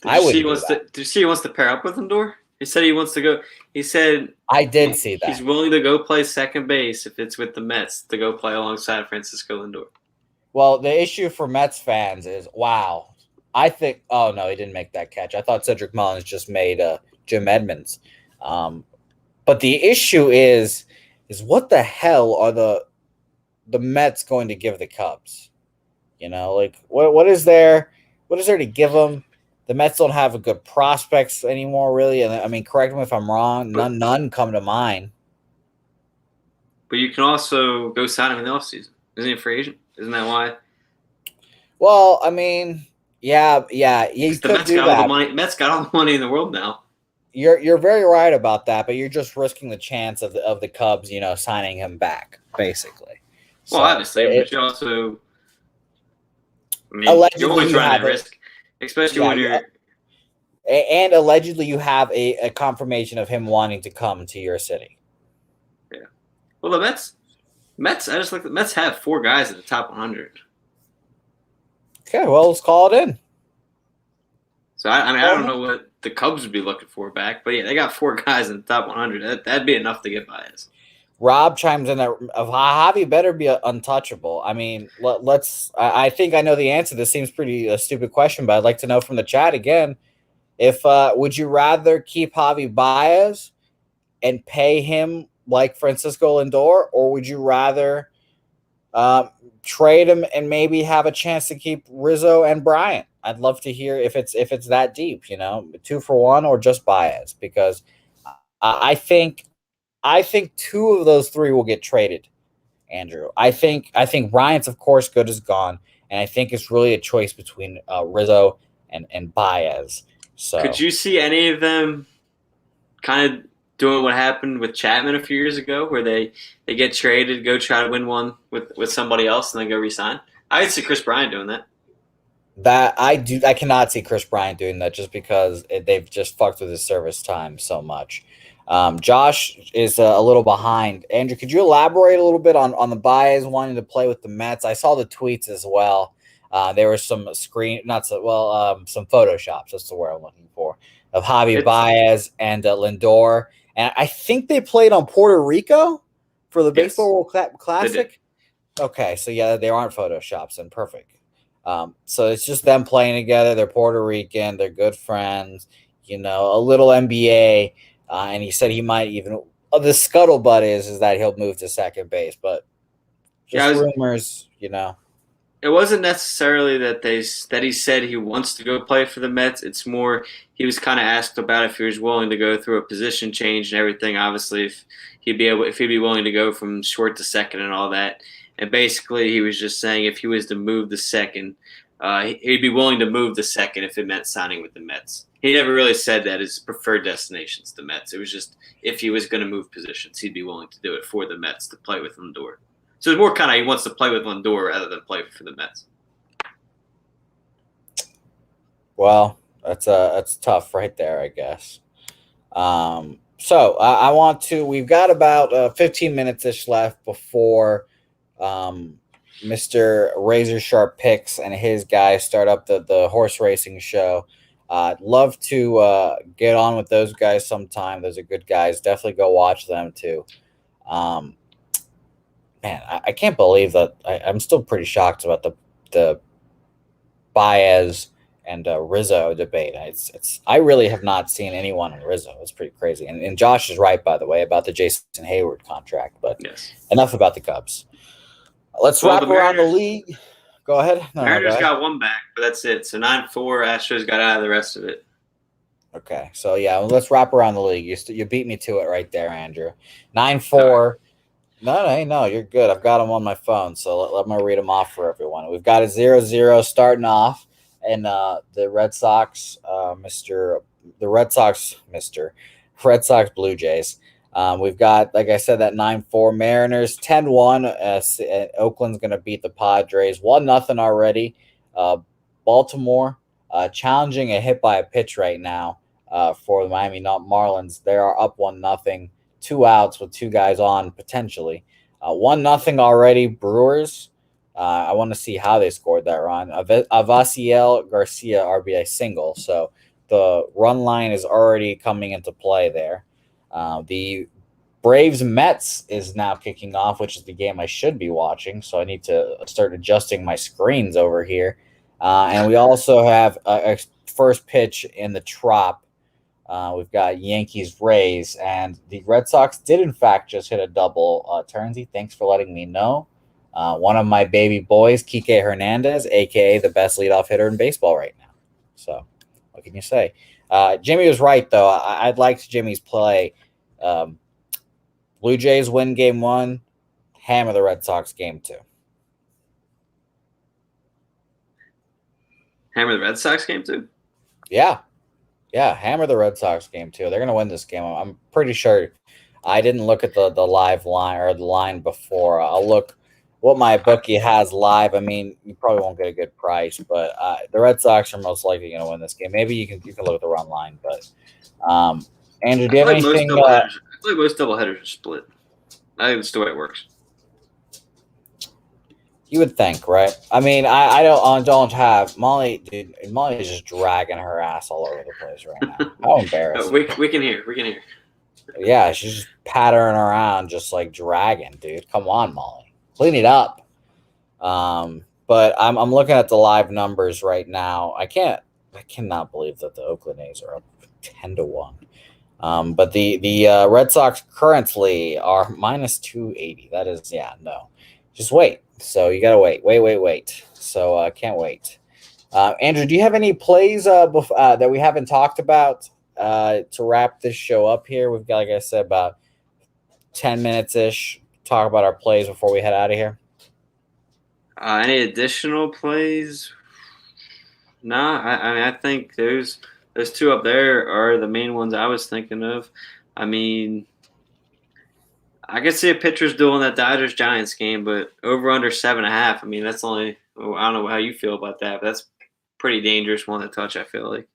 Did you see he wants to pair up with Lindor? He said he wants to go. He said I did see that. He's willing to go play second base if it's with the Mets to go play alongside Francisco Lindor. Well, the issue for Mets fans is, wow, I think. Oh no, he didn't make that catch. I thought Cedric Mullins just made Jim Edmonds. But the issue is what the hell are the Mets going to give the Cubs? You know, like what is there? What is there to give them? The Mets don't have a good prospects anymore, really. And I mean, correct me if I'm wrong. None come to mind. But you can also go sign him in the offseason. Isn't he a free agent? Isn't that why? Well, I mean, yeah. You could Mets do got that. all the money. Mets got all the money in the world now. You're very right about that, but you're just risking the chance of the Cubs, signing him back, basically. Well, obviously, but you also, you're always running that risk, especially when you're. And allegedly, you have a confirmation of him wanting to come to your city. Yeah. Well, the Mets. I just look. The Mets have 4 guys at the top 100. Okay, well, let's call it in. So I don't know what the Cubs would be looking for back, but yeah, they got 4 guys in the top 100. That'd be enough to get Baez. Rob chimes in that Javi better be untouchable. I mean, let's. I think I know the answer. This seems pretty a stupid question, but I'd like to know from the chat again. If would you rather keep Javi Baez and pay him like Francisco Lindor, or would you rather trade him and maybe have a chance to keep Rizzo and Bryant? I'd love to hear if it's that deep, 2 for 1 or just Baez, because I think 2 of those 3 will get traded, Andrew. I think Bryant's, of course, good as gone, and I think it's really a choice between Rizzo and Baez. So could you see any of them kind of doing what happened with Chapman a few years ago, where they get traded, go try to win one with somebody else, and then go resign? I could see Chris Bryant doing that. That I cannot see Chris Bryant doing that, just because they've just fucked with his service time so much. Josh is a little behind. Andrew, could you elaborate a little bit on the Baez wanting to play with the Mets? I saw the tweets as well. There was some some photoshops. That's the word I'm looking for, of Javi Baez and Lindor, and I think they played on Puerto Rico for the Baseball World Classic. Okay, so yeah, they aren't photoshops, and perfect. So it's just them playing together. They're Puerto Rican. They're good friends. A little NBA. And he said he might even. The scuttlebutt is that he'll move to second base, but just rumors. It wasn't necessarily that he said he wants to go play for the Mets. It's more he was kind of asked about if he was willing to go through a position change and everything. Obviously, if he'd be willing to go from short to second and all that. And basically, he was just saying if he was to move the second, he'd be willing to move the second if it meant signing with the Mets. He never really said that his preferred destination's the Mets. It was just if he was going to move positions, he'd be willing to do it for the Mets to play with Lindor. So it's more kind of he wants to play with Lindor rather than play for the Mets. Well, that's tough right there, I guess. So I want to. We've got about 15 minutes-ish left before Mr. Razor Sharpe Picks and his guys start up the horse racing show. I'd love to get on with those guys sometime. Those are good guys. Definitely go watch them too. Man, I can't believe that. I'm still pretty shocked about the Baez and Rizzo debate. I really have not seen anyone on Rizzo. It's pretty crazy. And Josh is right, by the way, about the Jason Hayward contract. But enough about the Cubs. Let's wrap around the league. Go ahead. Mariners got 1 back, but that's it. So 9-4. Astros got out of the rest of it. Okay, so yeah, let's wrap around the league. You beat me to it right there, Andrew. 9-4. No, you're good. I've got them on my phone, so let me read them off for everyone. We've got a 0-0 starting off, and the Red Sox, Red Sox Blue Jays. We've got, like I said, that 9-4 Mariners, 10-1. Oakland's going to beat the Padres 1-0 already. Baltimore challenging a hit by a pitch right now for the Miami Marlins. They are up 1-0. 2 outs with 2 guys on potentially. 1-0 already. Brewers. I want to see how they scored that run. Avasiel Garcia RBI single. So the run line is already coming into play there. The Braves Mets is now kicking off, which is the game I should be watching. So I need to start adjusting my screens over here. And we also have a first pitch in the Trop. We've got Yankees Rays, and the Red Sox did in fact just hit a double. Turnsy, thanks for letting me know. One of my baby boys, Kike Hernandez, aka the best leadoff hitter in baseball right now. So, what can you say? Jimmy was right though. I liked Jimmy's play. Blue Jays win game 1, hammer the Red Sox game 2. Hammer the Red Sox game 2? Yeah, hammer the Red Sox game 2. They're going to win this game. I'm pretty sure. I didn't look at the live line or the line before. I'll look what my bookie has live. I mean, you probably won't get a good price, but the Red Sox are most likely going to win this game. Maybe you can look at the run line, but Andrew, do you have anything? I feel like most doubleheaders are split. I think that's the way it works. You would think, right? I mean, I don't have Molly. Dude, Molly is just dragging her ass all over the place right now. How embarrassing! We can hear. Yeah, she's just pattering around, just like dragging, dude. Come on, Molly, clean it up. But I'm looking at the live numbers right now. I cannot believe that the Oakland A's are up 10-1. But the Red Sox currently are minus 280. That is, no. Just wait. So you gotta wait. So can't wait. Andrew, do you have any plays that we haven't talked about to wrap this show up here? We've got, like I said, about 10 minutes ish. Talk about our plays before we head out of here. Any additional plays? No, I mean I think those two up there are the main ones I was thinking of. I mean, I could see a pitcher's duel in that Dodgers-Giants game, but over under 7.5. I mean, that's only – I don't know how you feel about that, but that's pretty dangerous one to touch, I feel like.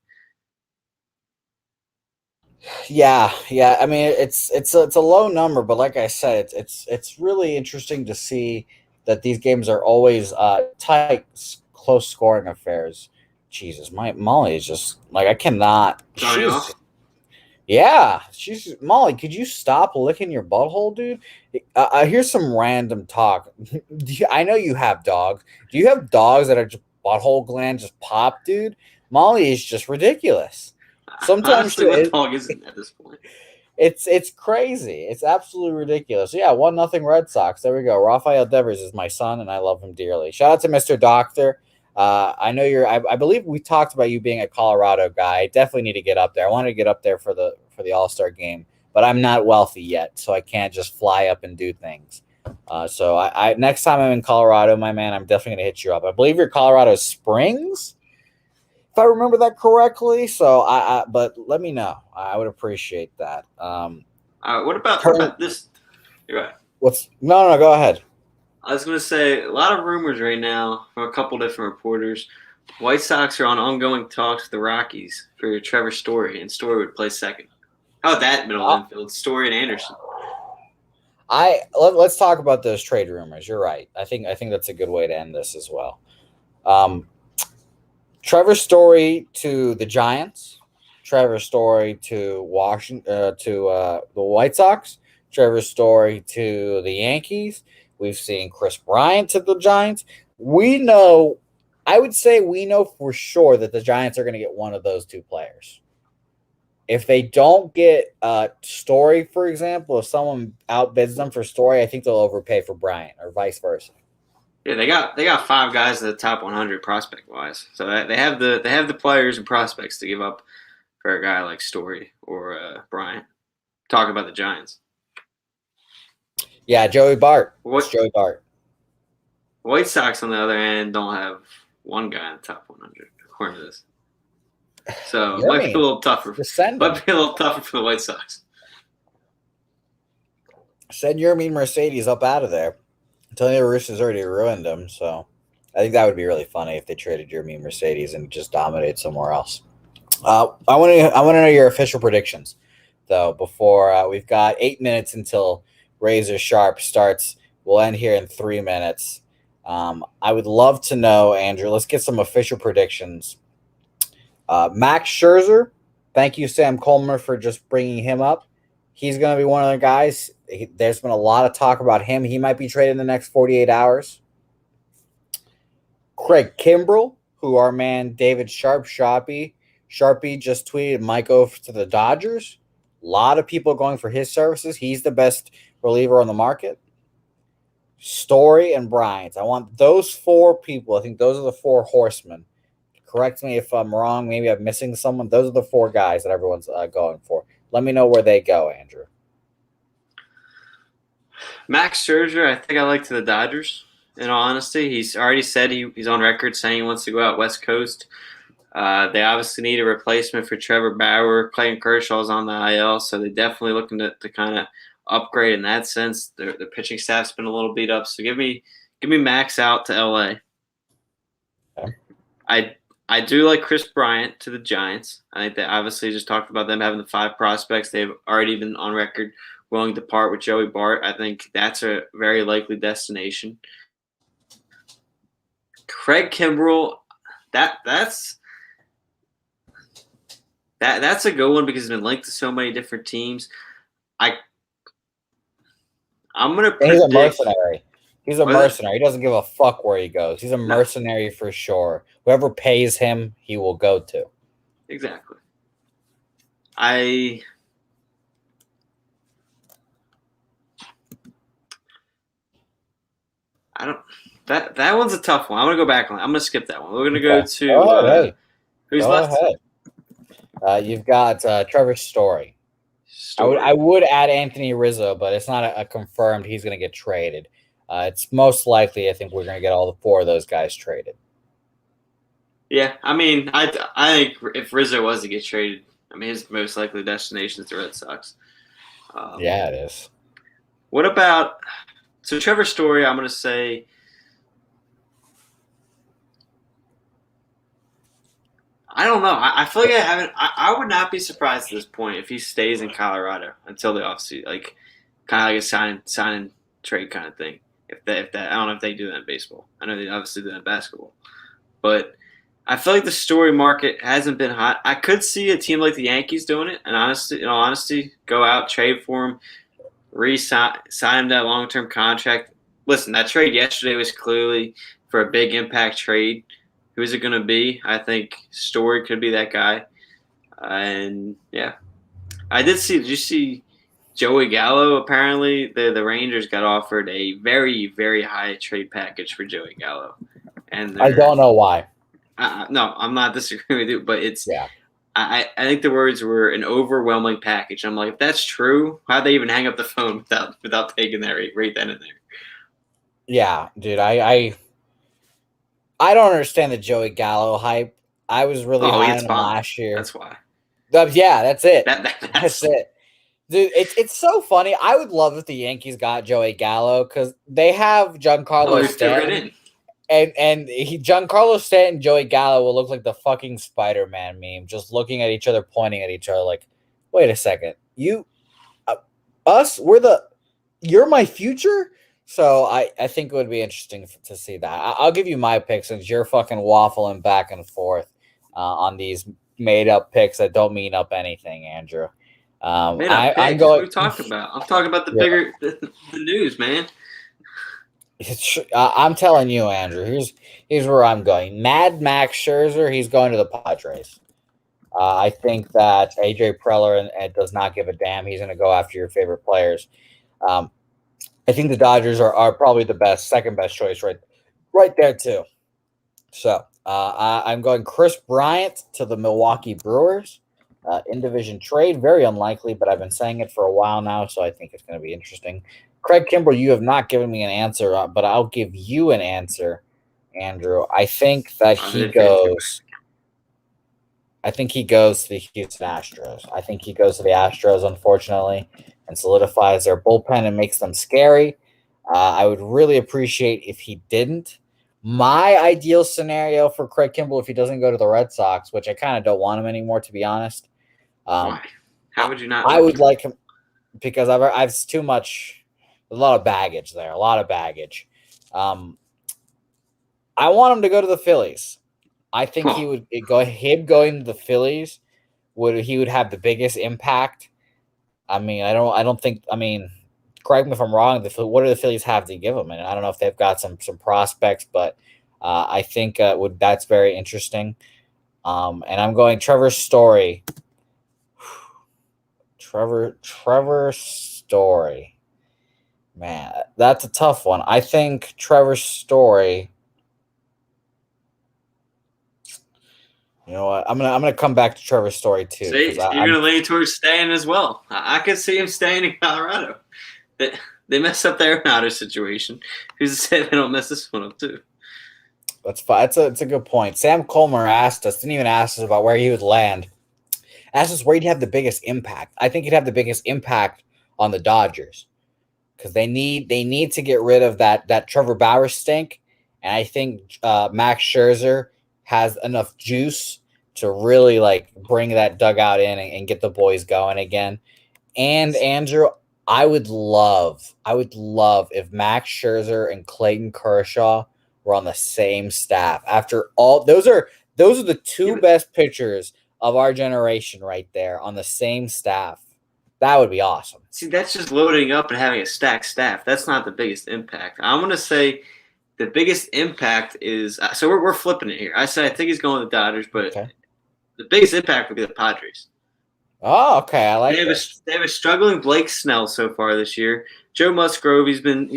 Yeah. I mean, it's a low number, but like I said, it's really interesting to see that these games are always tight, close scoring affairs. Jesus, my Molly is just like I cannot. She's Molly. Could you stop licking your butthole, dude? Here's some random talk. I know you have dogs. Do you have dogs that are just butthole glands just pop, dude? Molly is just ridiculous. Sometimes what dog isn't at this point? It's crazy. It's absolutely ridiculous. So 1-0 Red Sox. There we go. Rafael Devers is my son, and I love him dearly. Shout out to Mr. Doctor. I know I believe we talked about you being a Colorado guy. I definitely need to get up there. I wanted to get up there for the All-Star game, but I'm not wealthy yet, so I can't just fly up and do things. So I next time I'm in Colorado, my man, I'm definitely going to hit you up. I believe you're Colorado Springs, if I remember that correctly. So but let me know. I would appreciate that. What about this? Go ahead. No, go ahead. I was going to say, a lot of rumors right now from a couple different reporters. White Sox are on ongoing talks with the Rockies for Trevor Story, and Story would play second. How about that middle infield? Story and Anderson. Let's talk about those trade rumors. You're right. I think that's a good way to end this as well. Trevor Story to the Giants. Trevor Story to Washington to the White Sox. Trevor Story to the Yankees. We've seen Chris Bryant to the Giants. I would say we know for sure that the Giants are going to get one of those two players. If they don't get Story, for example, if someone outbids them for Story, I think they'll overpay for Bryant or vice versa. Yeah, they got 5 guys in the top 100 prospect wise, so they have the players and prospects to give up for a guy like Story or Bryant. Talk about the Giants. Yeah, Joey Bart. It's Joey Bart. White Sox, on the other hand, don't have one guy in the top 100, according to this. So it might be a little tougher. Might be a little tougher for the White Sox. Send your mean Mercedes up out of there. Tony La Russa's already ruined him, so I think that would be really funny if they traded your mean Mercedes and just dominated somewhere else. I want to know your official predictions, though. Before we've got 8 minutes until Razor Sharpe starts. We'll end here in 3 minutes. I would love to know, Andrew. Let's get some official predictions. Max Scherzer, thank you, Sam Colmer, for just bringing him up. He's going to be one of the guys. There's been a lot of talk about him. He might be traded in the next 48 hours. Craig Kimbrell, who our man David Sharpe just tweeted Mike over to the Dodgers. A lot of people going for his services. He's the best reliever on the market. Story and Bryant. I want those four people. I think those are the four horsemen. Correct me if I'm wrong. Maybe I'm missing someone. Those are the four guys that everyone's going for. Let me know where they go, Andrew. Max Scherzer, I think I like to the Dodgers. In all honesty, he's already said he's on record saying he wants to go out West Coast. They obviously need a replacement for Trevor Bauer. Clayton Kershaw's on the IL, so they're definitely looking to kind of upgrade in that sense. Their pitching staff's been a little beat up, so give me Max out to LA. Okay. I do like Chris Bryant to the Giants. I think they obviously just talked about them having the 5 prospects. They've already been on record willing to part with Joey Bart. I think that's a very likely destination. Craig Kimbrell, that's a good one because it's been linked to so many different teams. I'm gonna predict. He's a mercenary. He's a mercenary. He doesn't give a fuck where he goes. He's a mercenary for sure. Whoever pays him, he will go to. Exactly. I don't. That one's a tough one. I'm gonna go back on. I'm gonna skip that one. We're gonna go to who's left. You've got Trevor Story. I would add Anthony Rizzo, but it's not a confirmed he's going to get traded. It's most likely I think we're going to get all the 4 of those guys traded. Yeah, I mean, I think if Rizzo was to get traded, I mean, his most likely destination is the Red Sox. Yeah, it is. What about – so Trevor Story, I'm going to say – I don't know. I feel like I would not be surprised at this point if he stays in Colorado until the offseason, like kind of like a sign and trade kind of thing. If that I don't know if they do that in baseball. I know they obviously do that in basketball, but I feel like the Story market hasn't been hot. I could see a team like the Yankees doing it, and in all honesty, go out, trade for him, sign him that long-term contract. Listen, that trade yesterday was clearly for a big impact trade. Who is it going to be? I think Story could be that guy. And, yeah. Did you see Joey Gallo? Apparently, the Rangers got offered a very, very high trade package for Joey Gallo. And I don't know why. No, I'm not disagreeing with you, but it's I think the words were an overwhelming package. I'm like, if that's true, how'd they even hang up the phone without taking that right then and there? Yeah, dude, I don't understand the Joey Gallo hype. I was really high on him last year. That's why. Yeah, that's it. That's it. Dude, it's so funny. I would love if the Yankees got Joey Gallo because they have Giancarlo Stanton. And Giancarlo Stanton and Joey Gallo will look like the fucking Spider-Man meme, just looking at each other, pointing at each other like, wait a second. You're my future? So I think it would be interesting to see that. I'll give you my pick since you're fucking waffling back and forth on these made-up picks that don't mean up anything, Andrew. I'm going. What are you talking about? I'm talking about the news, man. I'm telling you, Andrew. Here's where I'm going. Mad Max Scherzer. He's going to the Padres. I think that AJ Preller does not give a damn. He's going to go after your favorite players. I think the Dodgers are probably the second best choice right there too. So I'm going Chris Bryant to the Milwaukee Brewers. In division trade, very unlikely, but I've been saying it for a while now, so I think it's going to be interesting. Craig Kimbrell, you have not given me an answer, but I'll give you an answer, Andrew. I think that he goes. I think he goes to the Houston Astros. I think he goes to the Astros, unfortunately, and solidifies their bullpen and makes them scary. I would really appreciate if he didn't. My ideal scenario for Craig Kimbrell, if he doesn't go to the Red Sox, which I kind of don't want him anymore, to be honest. Why? How would you not? I would like him because I've too much, a lot of baggage there, a lot of baggage. I want him to go to the Phillies. I think he would go. Him going to the Phillies would have the biggest impact. I mean, I don't think. I mean, correct me if I'm wrong. What do the Phillies have to give him? And I don't know if they've got some prospects, but I think that's very interesting. And I'm going Trevor Story. Trevor Story. Man, that's a tough one. I think Trevor Story. You know what? I'm gonna come back to Trevor Story too. See, you're gonna lean towards staying as well. I could see him staying in Colorado. They messed up their Arenado situation. Who's to say they don't mess this one up too? That's fine. It's a good point. Sam Colmer didn't even ask us about where he would land. Asked us where he'd have the biggest impact. I think he'd have the biggest impact on the Dodgers because they need to get rid of that Trevor Bauer stink, and I think Max Scherzer has enough juice to really like bring that dugout in and get the boys going again. And Andrew, I would love if Max Scherzer and Clayton Kershaw were on the same staff. After all, those are the two best pitchers of our generation right there on the same staff. That would be awesome. See, that's just loading up and having a stacked staff. That's not the biggest impact. I'm going to say the biggest impact is so we're flipping it here. I think he's going to the Dodgers, but the biggest impact would be the Padres. Oh, okay. I like they have a struggling Blake Snell so far this year. Joe Musgrove, he's been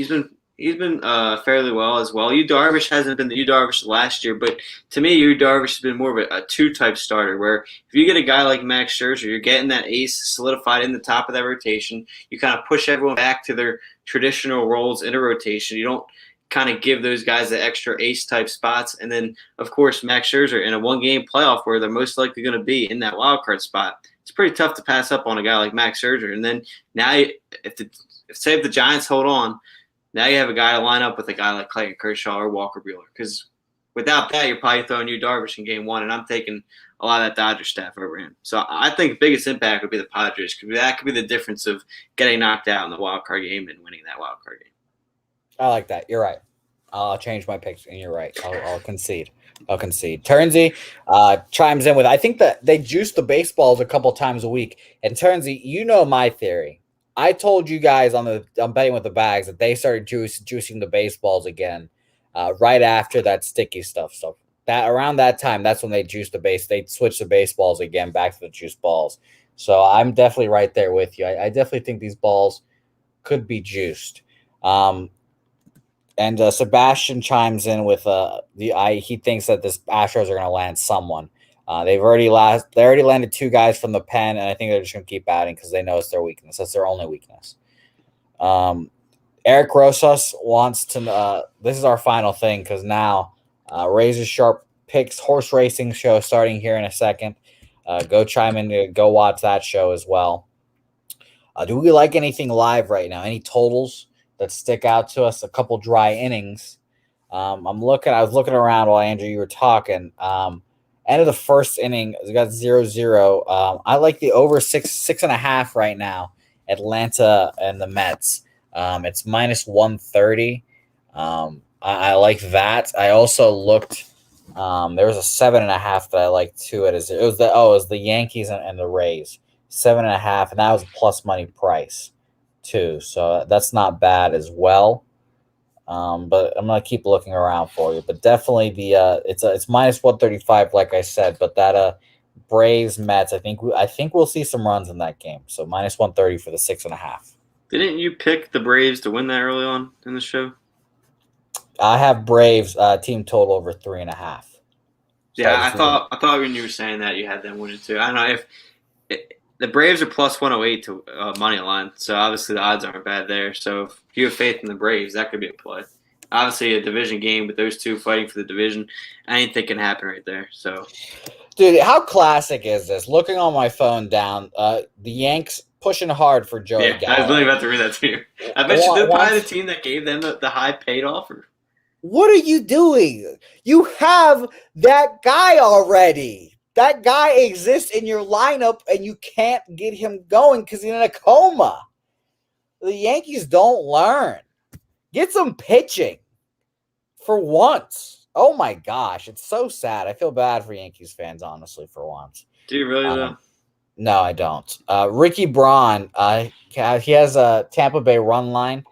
fairly well as well. Yu Darvish hasn't been the Yu Darvish last year, but to me, Yu Darvish has been more of a two-type starter where if you get a guy like Max Scherzer, you're getting that ace solidified in the top of that rotation. You kind of push everyone back to their traditional roles in a rotation. You don't kind of give those guys the extra ace-type spots. And then, of course, Max Scherzer in a one-game playoff where they're most likely going to be in that wild card spot. It's pretty tough to pass up on a guy like Max Scherzer. And then now, if the Giants hold on, now you have a guy to line up with a guy like Clayton Kershaw or Walker Buehler. Because without that, you're probably throwing Yu Darvish in game one, and I'm taking a lot of that Dodger staff over him. So I think the biggest impact would be the Padres, because that could be the difference of getting knocked out in the wild card game and winning that wild card game. I like that. You're right. I'll change my picks, and you're right. I'll concede. Turnsey chimes in with, I think that they juice the baseballs a couple times a week. And Turnsey, you know my theory. I told you guys on Betting with the Bags that they started juicing the baseballs again right after that sticky stuff. So that around that time, that's when they juiced the base. They switched the baseballs again back to the juice balls. So I'm definitely right there with you. I definitely think these balls could be juiced. And Sebastian chimes in with he thinks that this Astros are going to land someone. They already landed two guys from the pen, and I think they're just going to keep adding because they know it's their weakness. That's their only weakness. Eric Rosas wants to. This is our final thing because now Razor Sharpe picks horse racing show starting here in a second. Go chime in, go watch that show as well. Do we like anything live right now? Any totals that stick out to us? A couple dry innings. I was looking around while Andrew you were talking. End of the first inning, we got 0-0. I like the over 6.5 right now. Atlanta and the Mets. It's minus 130. I like that. I also looked. There was a 7.5 that I liked too. It was the Yankees and the Rays. 7.5, and that was a plus money price too. So that's not bad as well. But I'm gonna keep looking around for you. But definitely it's minus 135, like I said. But that Braves Mets, I think we'll see some runs in that game. So minus 130 for the 6.5. Didn't you pick the Braves to win that early on in the show? I have Braves team total over 3.5. So yeah, I thought when you were saying that you had them winning too. I don't know if the Braves are plus 108 to money line, so obviously the odds aren't bad there. So if you have faith in the Braves, that could be a play. Obviously, a division game with those two fighting for the division, anything can happen right there. So, dude, how classic is this? Looking on my phone down, the Yanks pushing hard for Joey Gallo. I was really about to read that to you. I bet you they're probably the team that gave them the high paid offer. What are you doing? You have that guy already. That guy exists in your lineup, and you can't get him going because he's in a coma. The Yankees don't learn. Get some pitching for once. Oh my gosh, it's so sad. I feel bad for Yankees fans, honestly, for once. Do you really though? No, I don't. Ricky Braun, he has a Tampa Bay run line.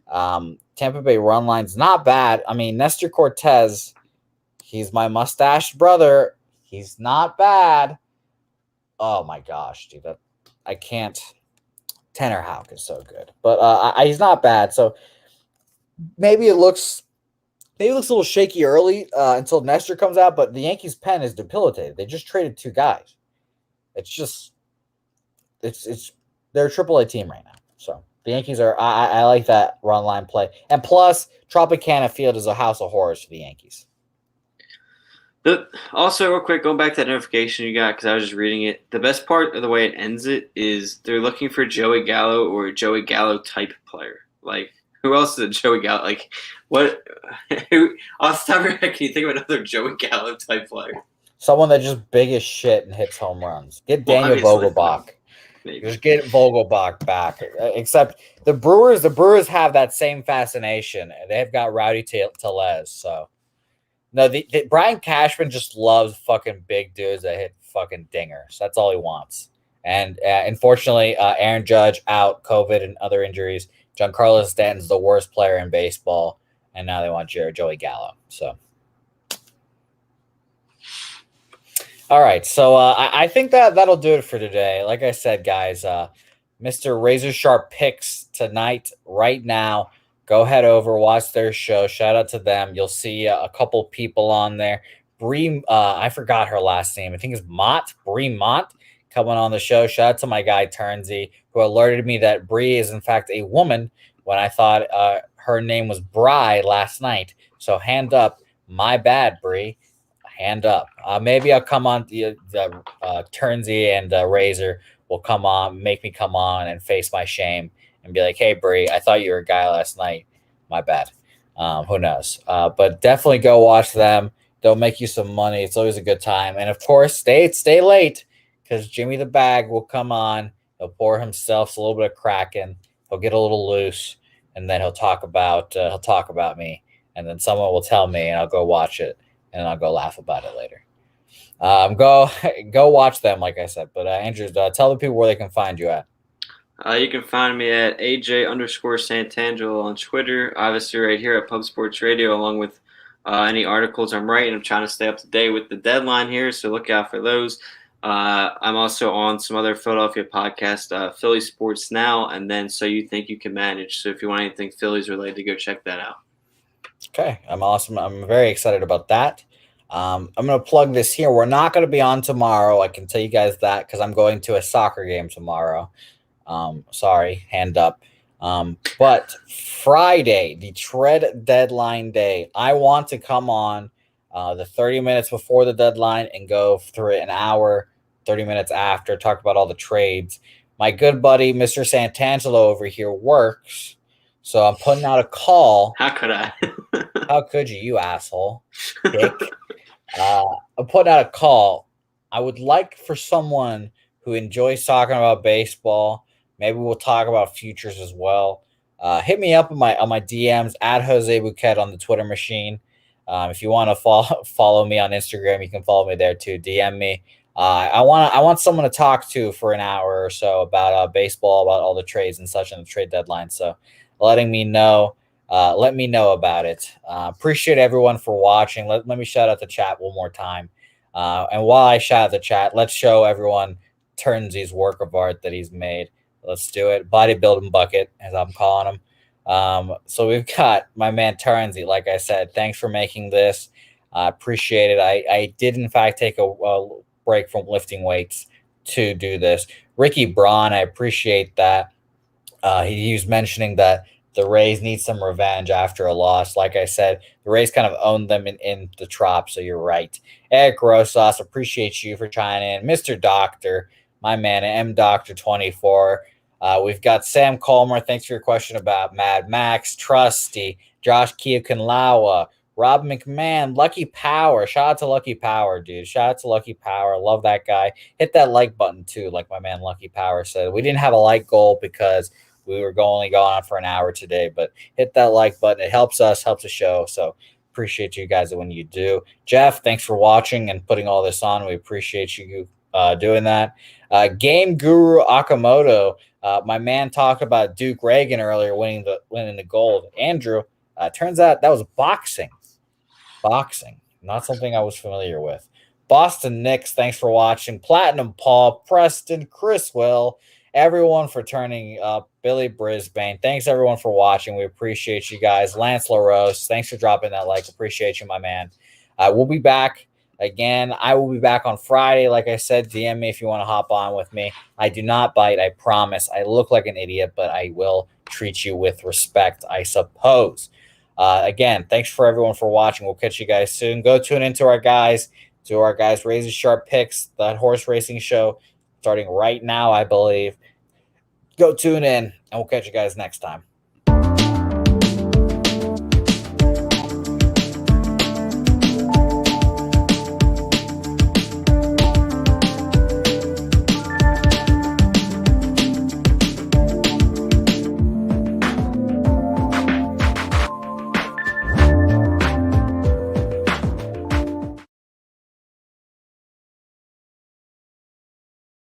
Tampa Bay run line's not bad. I mean, Nestor Cortez, he's my mustached brother. He's not bad. Oh my gosh, dude, I can't. Tanner Houck is so good, but he's not bad. So maybe it looks a little shaky early until Nestor comes out. But the Yankees' pen is debilitated. They just traded 2 guys. It's just it's they're a AAA team right now. So the Yankees are. I like that run line play, and plus Tropicana Field is a house of horrors for the Yankees. Also, real quick, going back to that notification you got, because I was just reading it. The best part of the way it ends it is they're looking for Joey Gallo or a Joey Gallo type player. Like, who else is a Joey Gallo? Like, what? Who, off the top of your head, can you think of another Joey Gallo type player? Someone that just big as shit and hits home runs. Get Daniel Vogelbach. Just get Vogelbach back. Except the Brewers have that same fascination. They've got Rowdy Tellez, so. No, the Brian Cashman just loves fucking big dudes that hit fucking dingers. That's all he wants. And unfortunately, Aaron Judge out, COVID and other injuries. Giancarlo Stanton's the worst player in baseball, and now they want Joey Gallo. So, all right. So I think that'll do it for today. Like I said, guys, Mr. Razor Sharpe picks tonight, right now. Go head over, watch their show. Shout out to them. You'll see a couple people on there. Bree, I forgot her last name. I think it's Bree Mott, coming on the show. Shout out to my guy Turnsey, who alerted me that Bree is in fact a woman when I thought her name was Bry last night. So hand up. My bad, Bree. Hand up. Maybe I'll come on the Turnsey and Razor will come on, make me come on and face my shame. And be like, hey, Bree, I thought you were a guy last night. My bad. Who knows? But definitely go watch them. They'll make you some money. It's always a good time. And, of course, stay late because Jimmy the Bag will come on. He'll pour himself a little bit of Kraken. He'll get a little loose, and then he'll talk about me. And then someone will tell me, and I'll go watch it, and I'll go laugh about it later. Go watch them, like I said. But, Andrew, tell the people where they can find you at. You can find me at AJ_Santangelo on Twitter, obviously right here at Pub Sports Radio, along with any articles I'm writing. I'm trying to stay up to date with the deadline here, so look out for those. I'm also on some other Philadelphia podcasts, Philly Sports Now, and then So You Think You Can Manage. So if you want anything Phillies related, go check that out. Okay, I'm awesome. I'm very excited about that. I'm going to plug this here. We're not going to be on tomorrow. I can tell you guys that because I'm going to a soccer game tomorrow. Sorry, hand up. But Friday, the trade deadline day, I want to come on the 30 minutes before the deadline and go through it an hour, 30 minutes after, talk about all the trades. My good buddy, Mr. Santangelo over here works, so I'm putting out a call. How could I? How could you asshole? Dick. I'm putting out a call. I would like for someone who enjoys talking about baseball. Maybe we'll talk about futures as well. Hit me up on my DMs at Jose Bouquet on the Twitter machine. If you want to follow me on Instagram, you can follow me there too. DM me. I want someone to talk to for an hour or so about baseball, about all the trades and such, and the trade deadline. So, let me know about it. Appreciate everyone for watching. Let me shout out the chat one more time. And while I shout out the chat, let's show everyone Turnsey's work of art that he's made. Let's do it. Bodybuilding bucket, as I'm calling him. So we've got my man Turnsey. Like I said, thanks for making this. I appreciate it. I did, in fact, take a break from lifting weights to do this. Ricky Braun, I appreciate that. He was mentioning that the Rays need some revenge after a loss. Like I said, the Rays kind of owned them in the Trop, so you're right. Eric Rosas, appreciate you for chiming in. Mr. Doctor, my man, M Doctor 24. We've got Sam Colmer. Thanks for your question about Mad Max, Trusty, Josh Kiokanlawa, Rob McMahon, Lucky Power. Shout out to Lucky Power, dude. Shout out to Lucky Power. Love that guy. Hit that like button, too, like my man Lucky Power said. We didn't have a like goal because we were only going on for an hour today, but hit that like button. It helps us, helps the show. So Appreciate you guys when you do. Jeff, thanks for watching and putting all this on. We appreciate you doing that. Game Guru Akamoto, my man talked about Duke Reagan earlier winning the gold. Andrew, turns out that was boxing. Boxing, not something I was familiar with. Boston Knicks, thanks for watching. Platinum Paul, Preston, Chris Will, everyone for turning up. Billy Brisbane, thanks everyone for watching. We appreciate you guys. Lance LaRose, thanks for dropping that like. Appreciate you, my man. We'll be back again. I will be back on Friday. Like I said, DM me if you want to hop on with me. I do not bite, I promise. I look like an idiot, but I will treat you with respect, I suppose. Again, thanks for everyone for watching. We'll catch you guys soon. Go tune into our guys Razor Sharpe Picks, the horse racing show, starting right now, I believe. Go tune in, and we'll catch you guys next time.